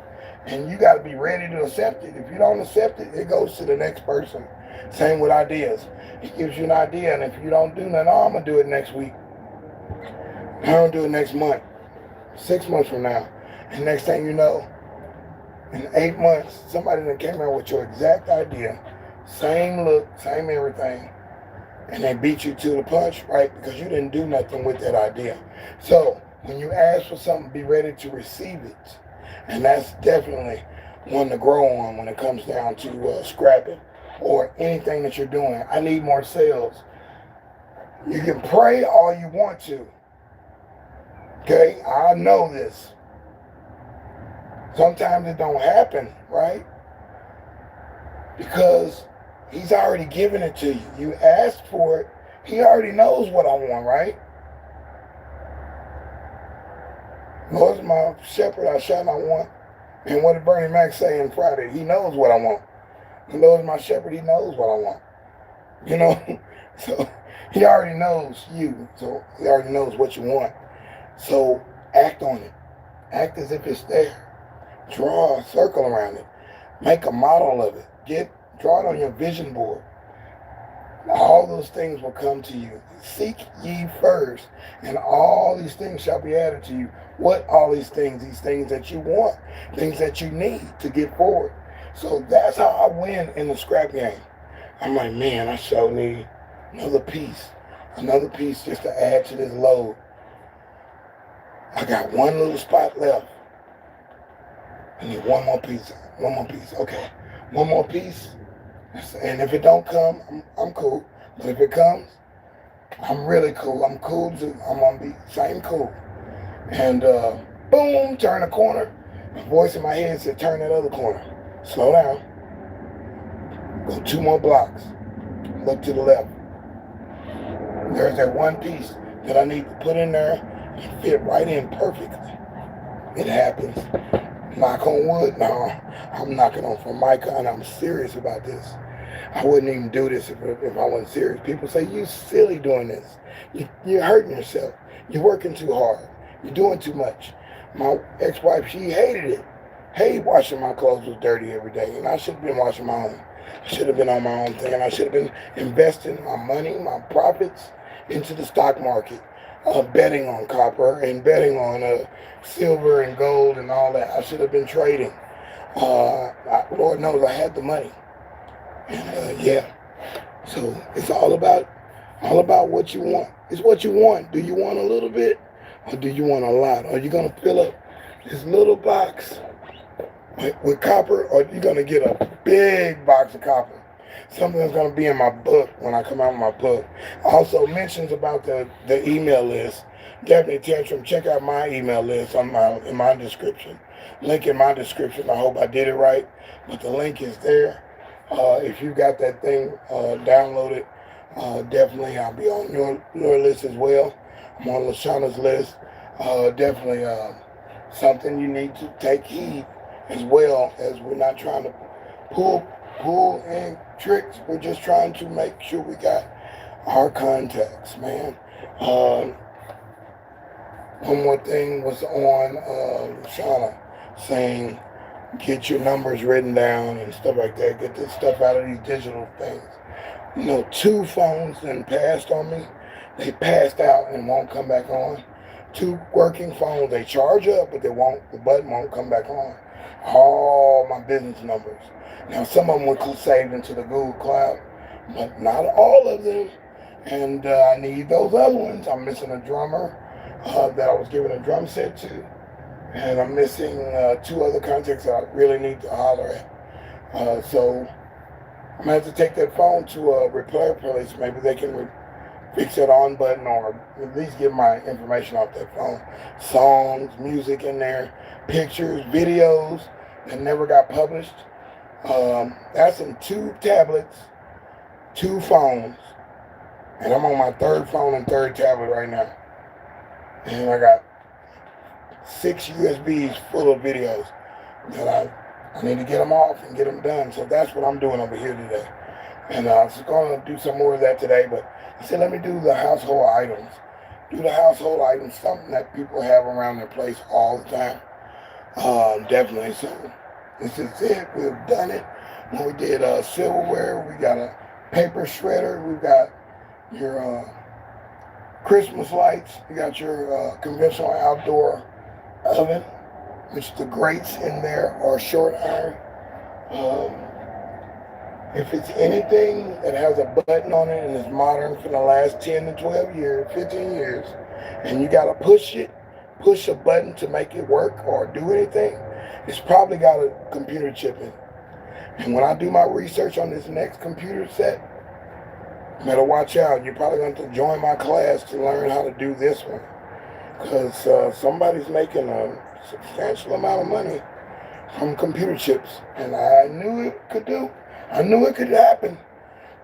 And you gotta be ready to accept it. If you don't accept it, it goes to the next person. Same with ideas. It gives you an idea, and if you don't do nothing, I'm gonna do it next week. I'm gonna do it next month, 6 months from now. And next thing you know, in 8 months, somebody that came out with your exact idea, same look, same everything, and they beat you to the punch, right? Because you didn't do nothing with that idea. So when you ask for something, be ready to receive it. And that's definitely one to grow on when it comes down to scrapping or anything that you're doing. I need more sales. You can pray all you want to. Okay, I know this. Sometimes it don't happen, right? Because he's already given it to you. You asked for it. He already knows what I want, right? Lord's my shepherd, I shall not want. And what did Bernie Mac say in Friday? He knows what I want. The Lord's my shepherd, he knows what I want. So he already knows you. So he already knows what you want. So act on it. Act as if it's there. Draw a circle around it. Make a model of it. Draw it on your vision board. All those things will come to you. Seek ye first, and all these things shall be added to you. What all these things? These things that you want, things that you need to get forward. So that's how I win in the scrap game. I'm like, man, I sure need another piece just to add to this load. I got one little spot left. I need one more piece. Okay, one more piece. And if it don't come, I'm cool. But if it comes, I'm really cool. I'm cool too. I'm gonna be same cool. And boom, turn the corner. A voice in my head said, turn that other corner. Slow down. Go 2 more blocks. Look to the left. There's that one piece that I need to put in there and fit right in perfectly. It happens. Knock on wood. No, I'm knocking on Formica, and I'm serious about this. I wouldn't even do this if I wasn't serious. People say, you silly doing this. You're hurting yourself. You're working too hard. You're doing too much. My ex-wife, she hated it. Hated washing my clothes was dirty every day, and I should have been washing my own. I should have been on my own thing, and I should have been investing my money, my profits into the stock market, betting on copper and betting on silver and gold and all that. I should have been trading. Lord knows I had the money. And yeah, so it's all about what you want. It's what you want. Do you want a little bit, or do you want a lot? Are you gonna fill up this little box with copper, or are you gonna get a big box of copper? Something that's gonna be in my book when I come out with my book. Also mentions about the email list. Definitely Tantrum. Check out my email list in my description. Link in my description. I hope I did it right, but the link is there. If you got that thing downloaded, definitely I'll be on your list as well. I'm on Lashana's list. Definitely something you need to take heed as well, as we're not trying to pull in tricks. We're just trying to make sure we got our contacts, man. One more thing was on Lashana saying, get your numbers written down and stuff like that. Get this stuff out of these digital things. You know, 2 phones then passed on me. They passed out and won't come back on. 2 working phones, they charge up, but the button won't come back on. All my business numbers. Now, some of them were saved into the Google Cloud, but not all of them. And I need those other ones. I'm missing a drummer that I was given a drum set to. And I'm missing 2 other contacts that I really need to holler at. So I'm going to have to take that phone to a repair place. Maybe they can fix that on button, or at least get my information off that phone. Songs, music in there, pictures, videos that never got published. That's in 2 tablets, 2 phones. And I'm on my 3rd phone and 3rd tablet right now. And I got 6 USBs full of videos that I need to get them off and get them done. So that's what I'm doing over here today. And I was going to do some more of that today, but I said, let me do the household items. Do the household items, something that people have around their place all the time. Definitely. So this is it. We've done it. When we did silverware, we got a paper shredder. We've got your Christmas lights. You got your conventional outdoor oven, which the grates in there are short iron. If it's anything that has a button on it and is modern for the last 10 to 12 years, 15 years, and you got to push a button to make it work or do anything, it's probably got a computer chip in it. And when I do my research on this next computer set, you better watch out. You're probably going to join my class to learn how to do this one. Because somebody's making a substantial amount of money from computer chips. And I knew it could happen.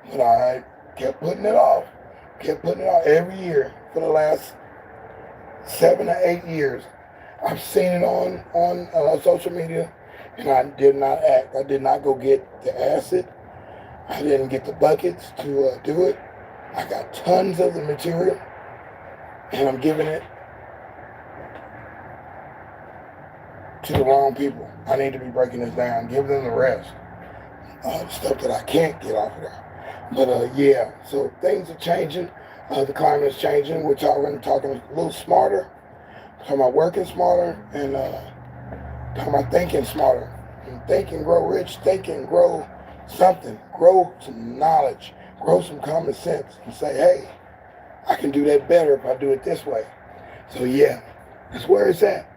But I kept putting it off. Every year for the last 7 or 8 years. I've seen it on social media, and I did not act. I did not go get the acid. I didn't get the buckets to do it. I got tons of the material, and I'm giving it to the wrong people. I need to be breaking this down, give them the rest. Stuff that I can't get off of there. But yeah, so things are changing. The climate's changing. We're talking a little smarter. Talking about working smarter, and talking about thinking smarter. And think and grow rich. Think and grow something. Grow some knowledge. Grow some common sense. And say, hey, I can do that better if I do it this way. So yeah, that's where it's at.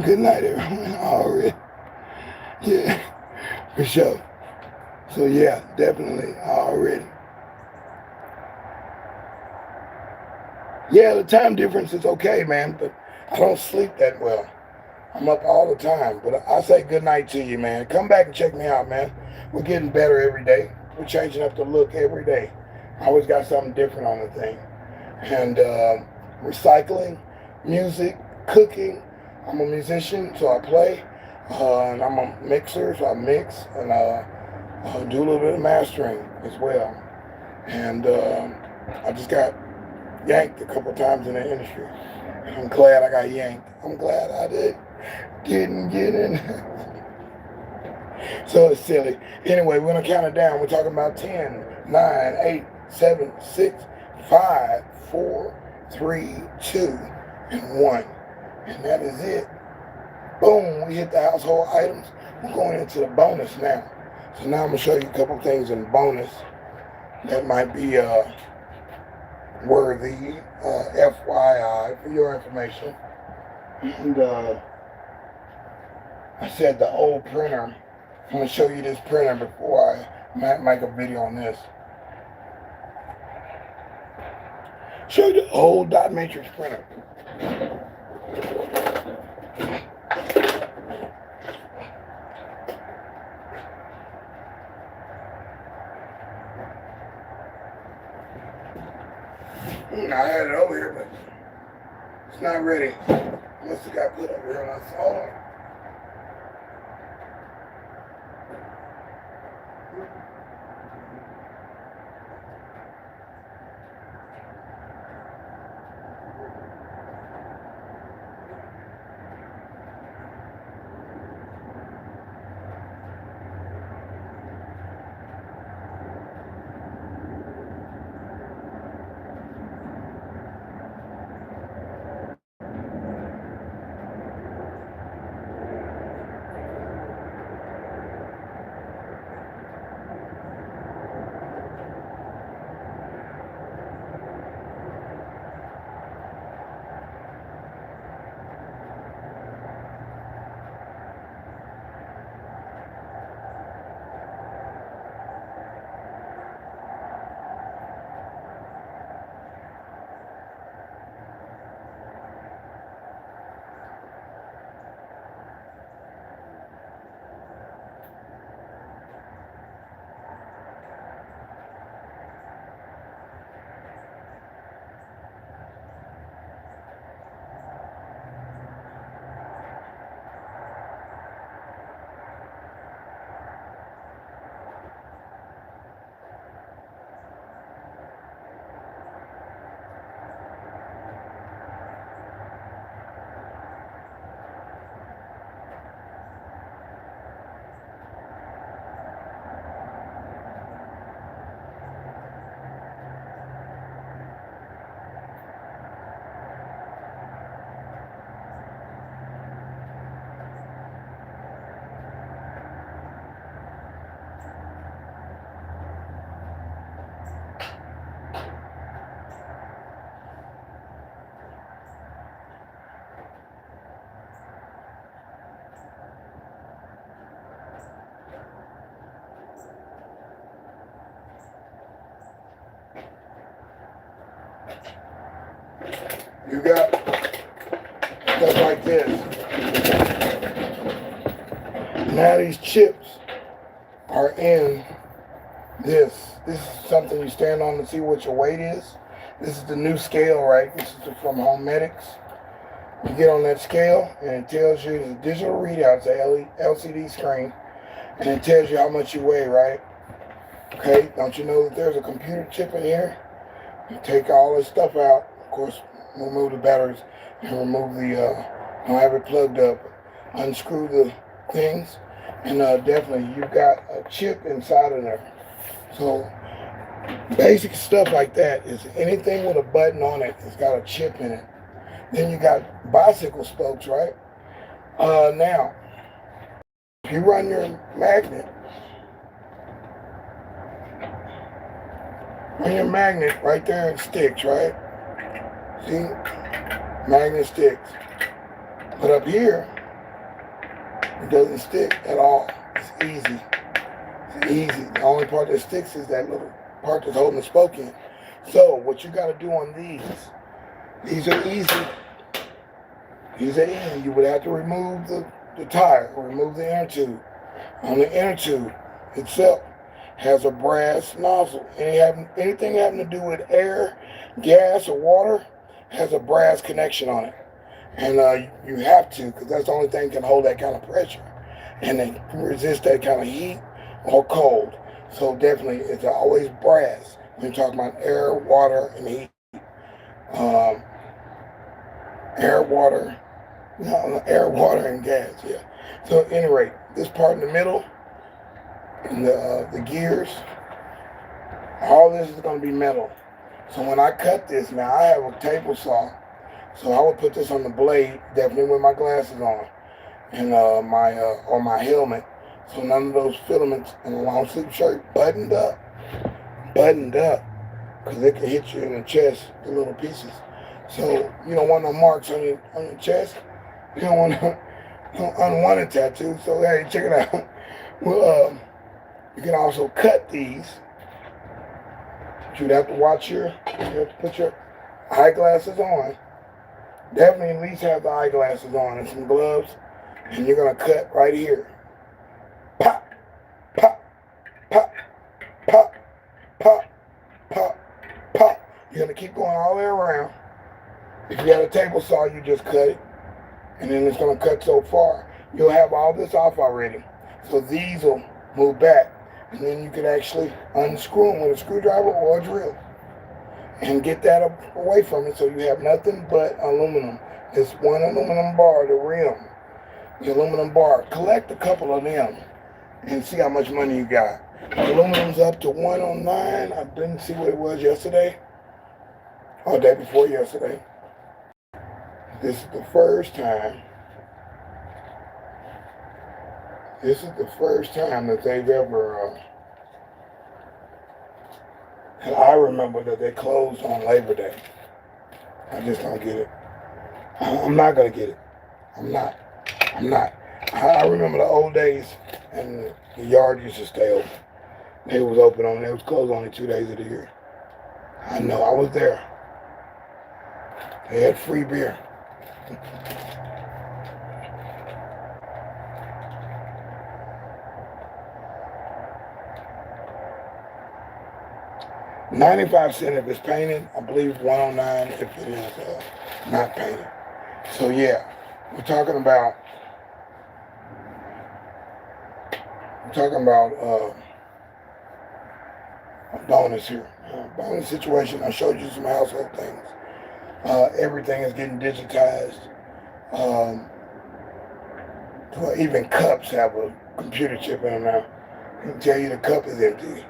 Good night, everyone. Already. Yeah, for sure. So yeah, definitely already. Yeah, the time difference is okay, man, but I don't sleep that well. I'm up all the time. But I say good night to you, man. Come back and check me out, man. We're getting better every day. We're changing up the look every day. I always got something different on the thing. And recycling, music, cooking. I'm a musician, so I play. And I'm a mixer, so I mix. And do a little bit of mastering as well. And I just got yanked a couple times in the industry. I'm glad I got yanked. I'm glad I didn't get in. So it's silly. Anyway, we're going to count it down. We're talking about 10, 9, 8, 7, 6, 5, 4, 3, 2, and 1. And that is it. Boom, we hit the household items. We're going into the bonus now. So now I'm going to show you a couple things in bonus that might be worthy, FYI, for your information. And I said the old printer. I'm going to show you this printer before I make a video on this. Show you the old dot matrix printer. I had it over here, but it's not ready. Must have got put over here when I saw it. You got stuff like this. Now these chips are in this. This is something you stand on to see what your weight is. This is the new scale, right? This is from Homedics. You get on that scale and it tells you the digital readout. It's a LCD screen. And it tells you how much you weigh, right? Okay, don't you know that there's a computer chip in here? You take all this stuff out. Of course, remove the batteries and remove the, don't have it plugged up. Unscrew the things. And definitely, you've got a chip inside of there. So, basic stuff like that is anything with a button on it has got a chip in it. Then you got bicycle spokes, right? Now, if you run your magnet, right there, it sticks, right? See? Magnet sticks. But up here, it doesn't stick at all. It's easy. It's easy. The only part that sticks is that little part that's holding the spoke in. So, what you got to do on these are easy. He said easy. You would have to remove the tire, or remove the inner tube. On the inner tube itself has a brass nozzle. Anything having to do with air, gas, or water has a brass connection on it. And you have to, because that's the only thing that can hold that kind of pressure and then resist that kind of heat or cold. So definitely, it's always brass when you're talking about air, water, and heat. Um, air, water, and gas. Yeah. So at any rate, this part in the middle, and the gears, all this is going to be metal. So when I cut this, now I have a table saw, so I would put this on the blade, definitely with my glasses on, and my helmet, so none of those filaments in a long sleeve shirt buttoned up, because it can hit you in the chest, the little pieces. So you don't want no marks on your chest. You don't want no unwanted tattoos. So hey, check it out. Well, you can also cut these. You'd have to you have to put your eyeglasses on. Definitely at least have the eyeglasses on and some gloves. And you're going to cut right here. Pop, pop, pop, pop, pop, pop, pop. You're going to keep going all the way around. If you got a table saw, you just cut it. And then it's going to cut so far. You'll have all this off already. So these will move back. And then you can actually unscrew them with a screwdriver or a drill. And get that away from it so you have nothing but aluminum. This one aluminum bar, the rim. The aluminum bar. Collect a couple of them and see how much money you got. Aluminum's up to 109. I didn't see what it was yesterday. Or day before yesterday. This is the first time. This is the first time that they've ever, and I remember that they closed on Labor Day. I just don't get it. I'm not going to get it. I'm not. I remember the old days, and the yard used to stay open. They was open on, they was closed only 2 days of the year. I know, I was there. They had free beer. $0.95 if it's painted. I believe $109 if it is not painted. So yeah, we're talking about a bonus here. Bonus situation. I showed you some household things. Everything is getting digitized. Well, even cups have a computer chip in them now. It can tell you the cup is empty,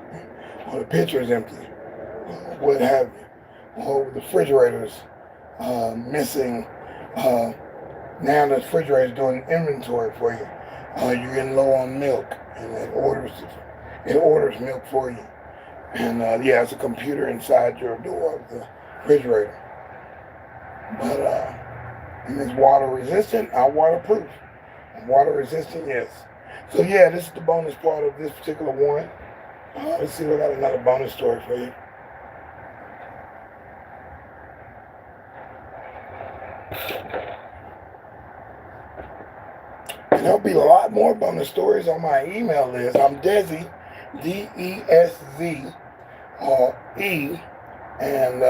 or the pitcher is empty, what have you. Or the refrigerator's missing. Now the refrigerator is doing inventory for you. You're getting low on milk, and it orders milk for you. And yeah, it's a computer inside your door of the refrigerator. But and it's water resistant, not waterproof. Water resistant, yes. So yeah, this is the bonus part of this particular one. Let's see, we got another bonus story for you. And there'll be a lot more bonus stories on my email list. I'm deSz'e, DESZ, E, and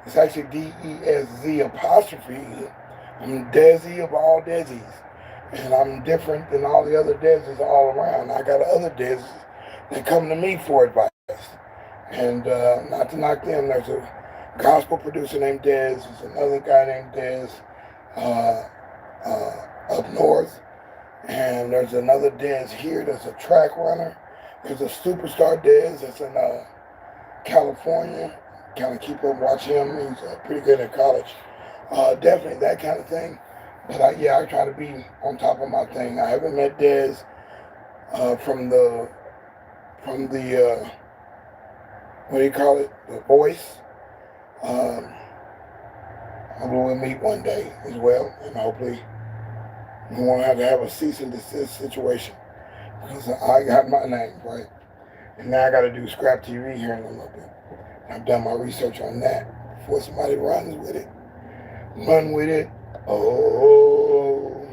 it's actually DESZ apostrophe E. I'm deSz'e of all deSz'es. And I'm different than all the other deSz'es all around. I got other deSz'es that come to me for advice. And not to knock them, there's a gospel producer named deSz'e. There's another guy named deSz'e up north. And there's another deSz'e here. There's a track runner. There's a superstar deSz'e that's in California. Kind of keep up, watch him. He's pretty good at college. Definitely that kind of thing. But I try to be on top of my thing. I haven't met deSz'e from the what do you call it? The Voice. We'll meet one day as well, and hopefully we won't have to have a cease and desist situation because I got my name right, and now I got to do ScrAp TV here in a little bit. I've done my research on that before somebody runs with it. Run with it. Oh,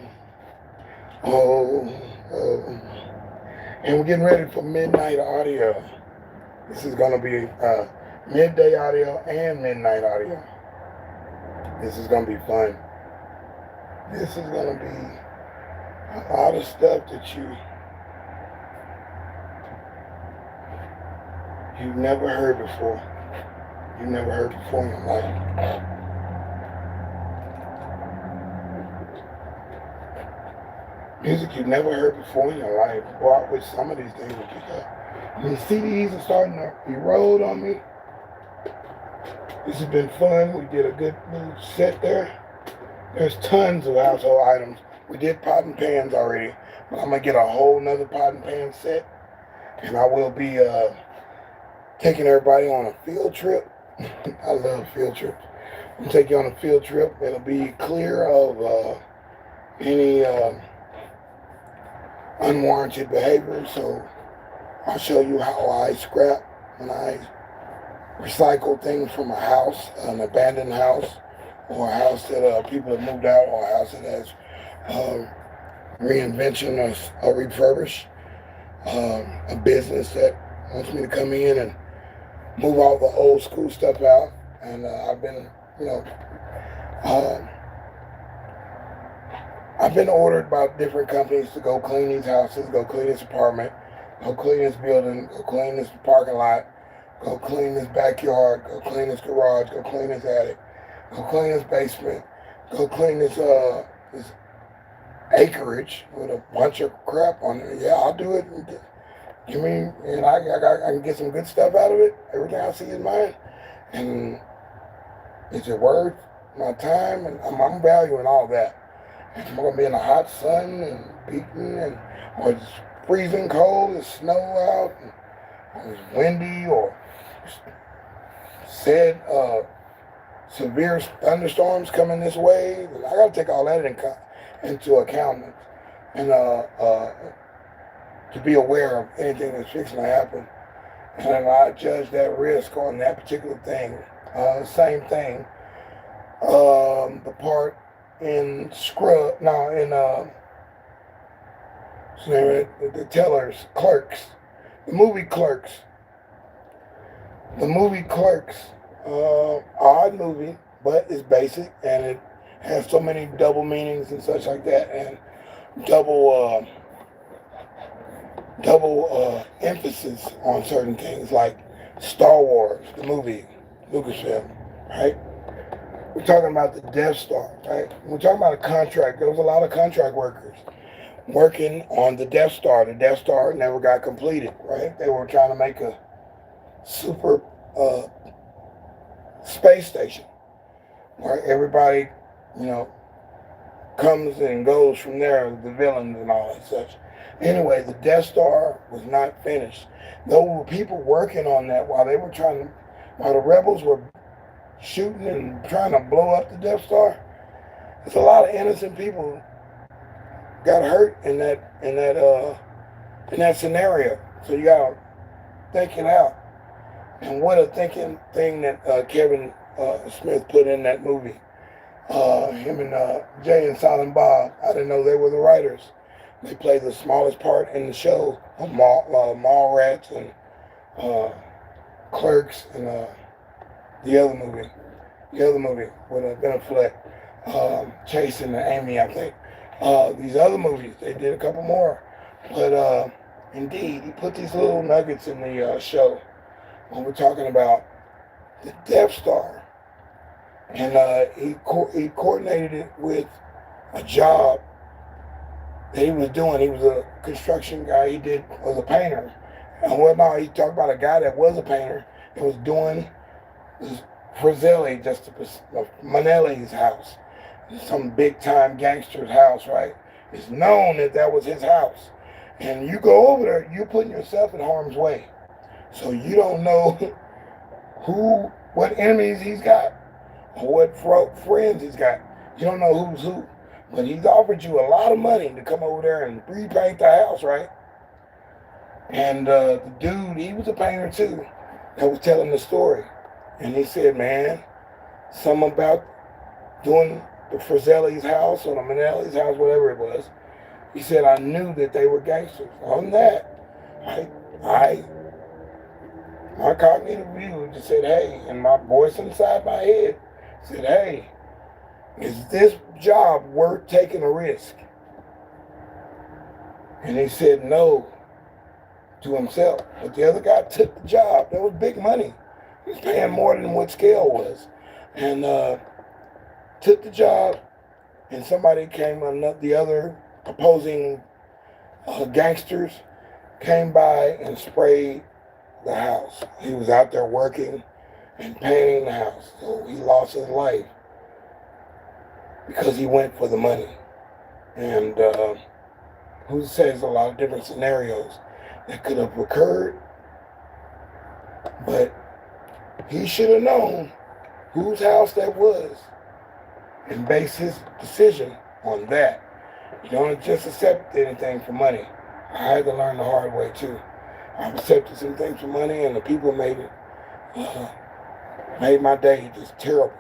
oh, oh. And we're getting ready for midnight audio. This is going to be midday audio and midnight audio. This is going to be fun. This is going to be a lot of stuff that you've never heard before. You've never heard before in your life. Music you've never heard before in your life. Boy, I wish some of these things would pick up. I mean, CDs are starting to erode on me. This has been fun. We did a good little set there. There's tons of household items. We did pot and pans already, but I'm going to get a whole nother pot and pan set. And I will be taking everybody on a field trip. I love field trips. I'm going to take you on a field trip. It'll be clear of any unwarranted behavior. So I'll show you how I scrap when I recycle things from a house, an abandoned house, or a house that people have moved out, or a house that has reinvention or refurbish, a business that wants me to come in and move all the old school stuff out. And I've been, I've been ordered by different companies to go clean these houses, go clean this apartment, go clean this building, go clean this parking lot, go clean this backyard, go clean this garage, go clean this attic, go clean this basement, go clean this acreage with a bunch of crap on it. Yeah, I'll do it. Give me, and I can get some good stuff out of it. Everything I see is mine. And is it worth my time? And I'm valuing all that. I'm going to be in the hot sun and beaten, or it's freezing cold, it's snow out, or it's windy, or said severe thunderstorms coming this way. I got to take all that into account, and to be aware of anything that's fixing to happen. And then I judge that risk on that particular thing. Same thing. The part in ScrAp, the tellers, Clerks, the movie Clerks. The movie Clerks, odd movie, but it's basic, and it has so many double meanings and such like that, and double emphasis on certain things, like Star Wars, the movie, Lucasfilm, right? We're talking about the Death Star, right? We're talking about a contract. There was a lot of contract workers working on the Death Star. The Death Star never got completed, right? They were trying to make a super space station where everybody, comes and goes from there, the villains and all that such. Anyway, the Death Star was not finished. There were people working on that while the rebels were shooting and trying to blow up the Death Star. There's a lot of innocent people got hurt in that scenario. So you gotta think it out. And what a thinking thing that Kevin Smith put in that movie. Him and Jay and Silent Bob. I didn't know they were the writers. They played the smallest part in the show of Mallrats and Clerks and the other movie with Ben Affleck, Chasing Amy, I think. These other movies, they did a couple more. But indeed, he put these little nuggets in the show when we're talking about the Death Star. And he coordinated it with a job that he was doing. He was a construction guy. Was a painter. And he talked about a guy that was a painter and was doing this Frizzelli, Manelli's house. Some big-time gangster's house, right? It's known that was his house. And you go over there, you're putting yourself in harm's way. So you don't know what enemies he's got, or what friends he's got. You don't know who's who. But he's offered you a lot of money to come over there and repaint the house, right? And the dude, he was a painter too, that was telling the story. And he said, man, something about doing the Frizzelli's house or the Manelli's house, whatever it was. He said, I knew that they were gangsters. On that, my cognitive view just said, hey, and my voice inside my head said, hey, is this job worth taking a risk? And he said no to himself. But the other guy took the job. That was big money. He was paying more than what scale was. And took the job, and somebody came, the other opposing gangsters came by and sprayed the house. He was out there working and painting the house. So he lost his life because he went for the money. And who says a lot of different scenarios that could have occurred, but he should have known whose house that was and base his decision on that. You don't just accept anything for money. I had to learn the hard way too. I've accepted some things for money, and the people made my day just terrible.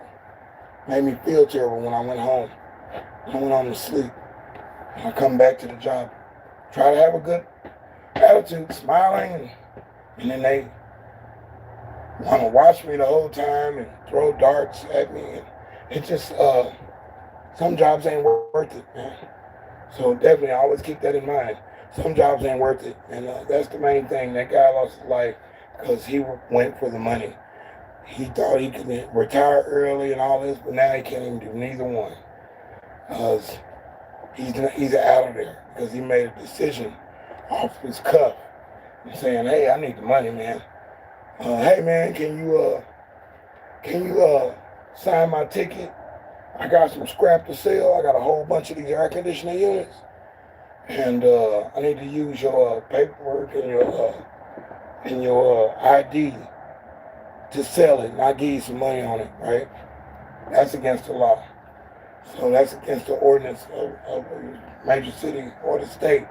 Made me feel terrible when I went home. I went home to sleep. And I come back to the job, try to have a good attitude, smiling, and then they want to watch me the whole time and throw darts at me. And it just, some jobs ain't worth it, man. So definitely, I always keep that in mind. Some jobs ain't worth it, and that's the main thing. That guy lost his life because he went for the money. He thought he could retire early and all this, but now he can't even do neither one. Because he's out of there because he made a decision off his cuff and saying, hey, I need the money, man. Hey, man, can you sign my ticket? I got some scrap to sell. I got a whole bunch of these air conditioning units. And I need to use your paperwork and your ID to sell it. And I'll give you some money on it, right? That's against the law. So that's against the ordinance of a major city or the state.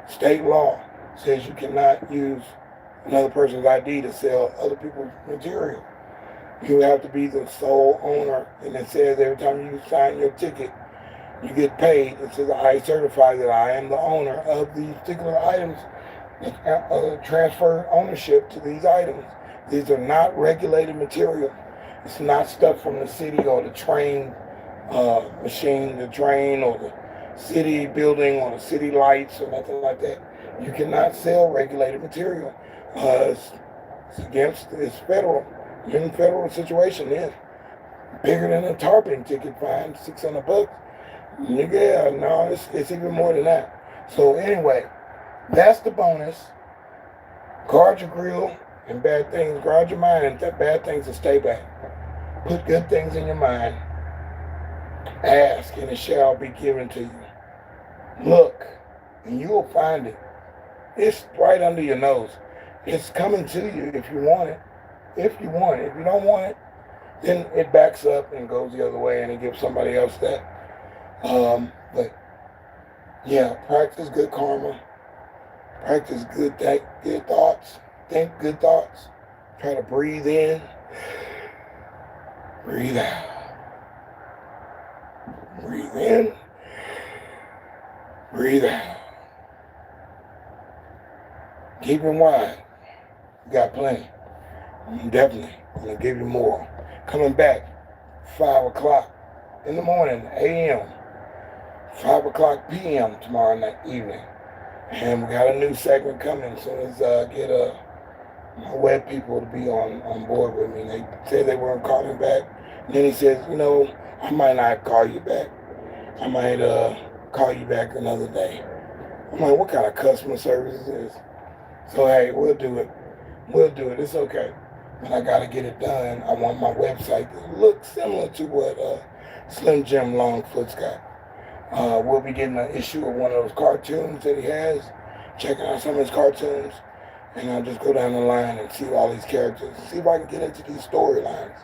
State law says you cannot use another person's ID to sell other people's material. You have to be the sole owner. And it says every time you sign your ticket, you get paid. It says, I certify that I am the owner of these particular items, transfer ownership to these items. These are not regulated material. It's not stuff from the city or the train machine, the train or the city building or the city lights or nothing like that. You cannot sell regulated material. It's federal. You're in a federal situation then. Bigger than a tarping ticket fine, $600. Yeah, no, it's even more than that. So anyway, that's the bonus. Guard your grill and bad things. Guard your mind and bad things will stay back. Put good things in your mind. Ask and it shall be given to you. Look and you will find it. It's right under your nose. It's coming to you if you want it. If you want it. If you don't want it, then it backs up and goes the other way and it gives somebody else that. But yeah, practice good karma. Practice good thoughts. Think good thoughts. Try to breathe in. Breathe out. Breathe in. Breathe out. Keep them wide. You got plenty. I'm definitely going to give you more. Coming back, 5 o'clock in the morning, a.m., 5 o'clock p.m. tomorrow night evening. And we got a new segment coming as soon as I get my web people to be on board with me. They said they weren't calling back. And then he says, I might not call you back. I might call you back another day. I'm like, what kind of customer service is this? So, hey, we'll do it. We'll do it. It's okay. But I got to get it done. I want my website to look similar to what Slim Jim Longfoot's got. We'll be getting an issue of one of those cartoons that he has. Checking out some of his cartoons. And I'll just go down the line and see all these characters. See if I can get into these storylines.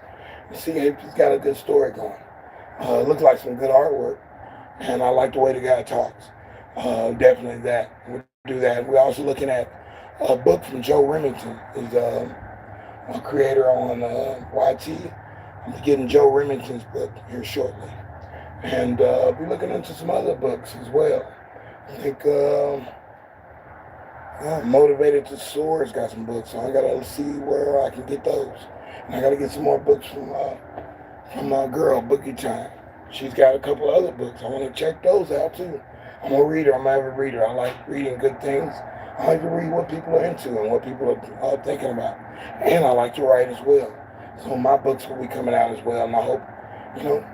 And see if he's got a good story going. Looks like some good artwork. And I like the way the guy talks. Definitely that. We'll do that. We're also looking at a book from Joe Remington. He's a creator on YT. I'll be getting Joe Remington's book here shortly. And be looking into some other books as well. I think Motivated to Soar's got some books, so I gotta see where I can get those. And I gotta get some more books from my girl, Bookie Time. She's got a couple other books. I want to check those out too. I'm a reader. I'm an avid reader. I like reading good things. I like to read what people are into and what people are thinking about. And I like to write as well. So my books will be coming out as well. And I hope, you know,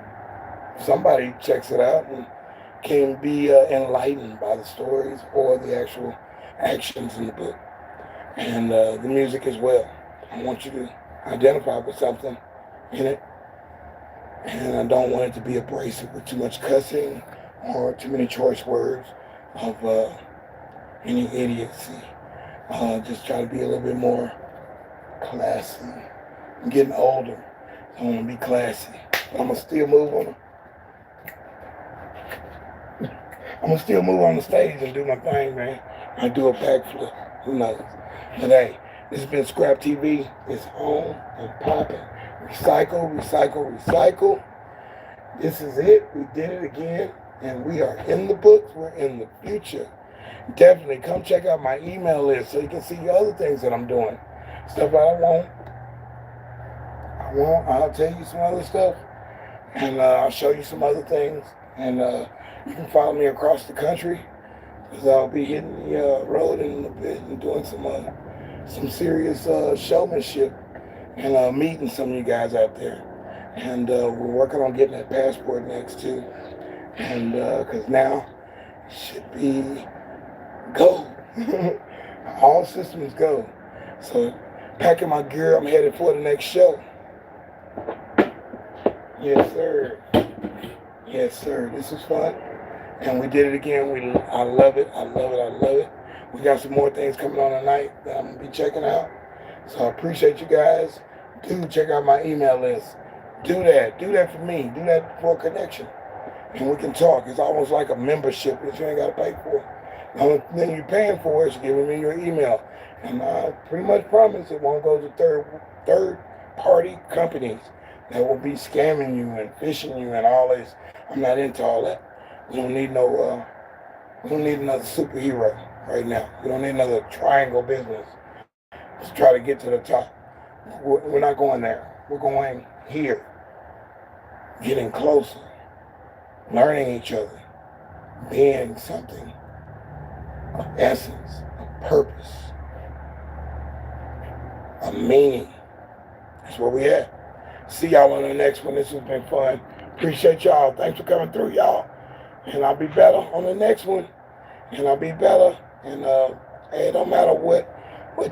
somebody checks it out and can be enlightened by the stories or the actual actions in the book. And the music as well. I want you to identify with something in it. And I don't want it to be abrasive with too much cussing or too many choice words of any idiocy. Just try to be a little bit more classy. I'm getting older, so I want to be classy. But I'm going to still move on. I'm going to still move on the stage and do my thing, man. I do a backflip. Who knows? But hey, this has been ScrAp TV. It's on and popping. Recycle, recycle, recycle. This is it. We did it again. And we are in the books. We're in the future. Definitely come check out my email list so you can see the other things that I'm doing. Stuff I'll tell you some other stuff. And I'll show you some other things. And you can follow me across the country. Because I'll be hitting the road in a bit and doing some serious showmanship. And meeting some of you guys out there. And we're working on getting that passport next too. And because now it should be go. All systems go. So packing my gear, I'm headed for the next show. Yes, sir. Yes, sir. This is fun. And we did it again. I love it. I love it. I love it. We got some more things coming on tonight that I'm going to be checking out. So I appreciate you guys. Do check out my email list. Do that. Do that for me. Do that for a connection. And we can talk. It's almost like a membership that you ain't got to pay for. The only thing you're paying for is giving me your email. And I pretty much promise it won't go to third-party companies that will be scamming you and phishing you and all this. I'm not into all that. We don't need we don't need another superhero right now. We don't need another triangle business. Let's try to get to the top. We're not going there. We're going here. Getting closer. Learning each other. Being something of essence, of purpose, of meaning. That's where we at. See y'all on the next one. This has been fun. Appreciate y'all. Thanks for coming through, y'all. And I'll be better on the next one. And I'll be better. And hey, it don't matter what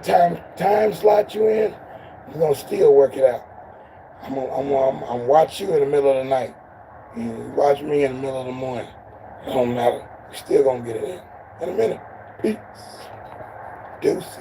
time slot you in, we're gonna still work it out. I'm watch you in the middle of the night. And you watch me in the middle of the morning. It don't matter. We're still gonna get it in a minute. Peace. Deuces.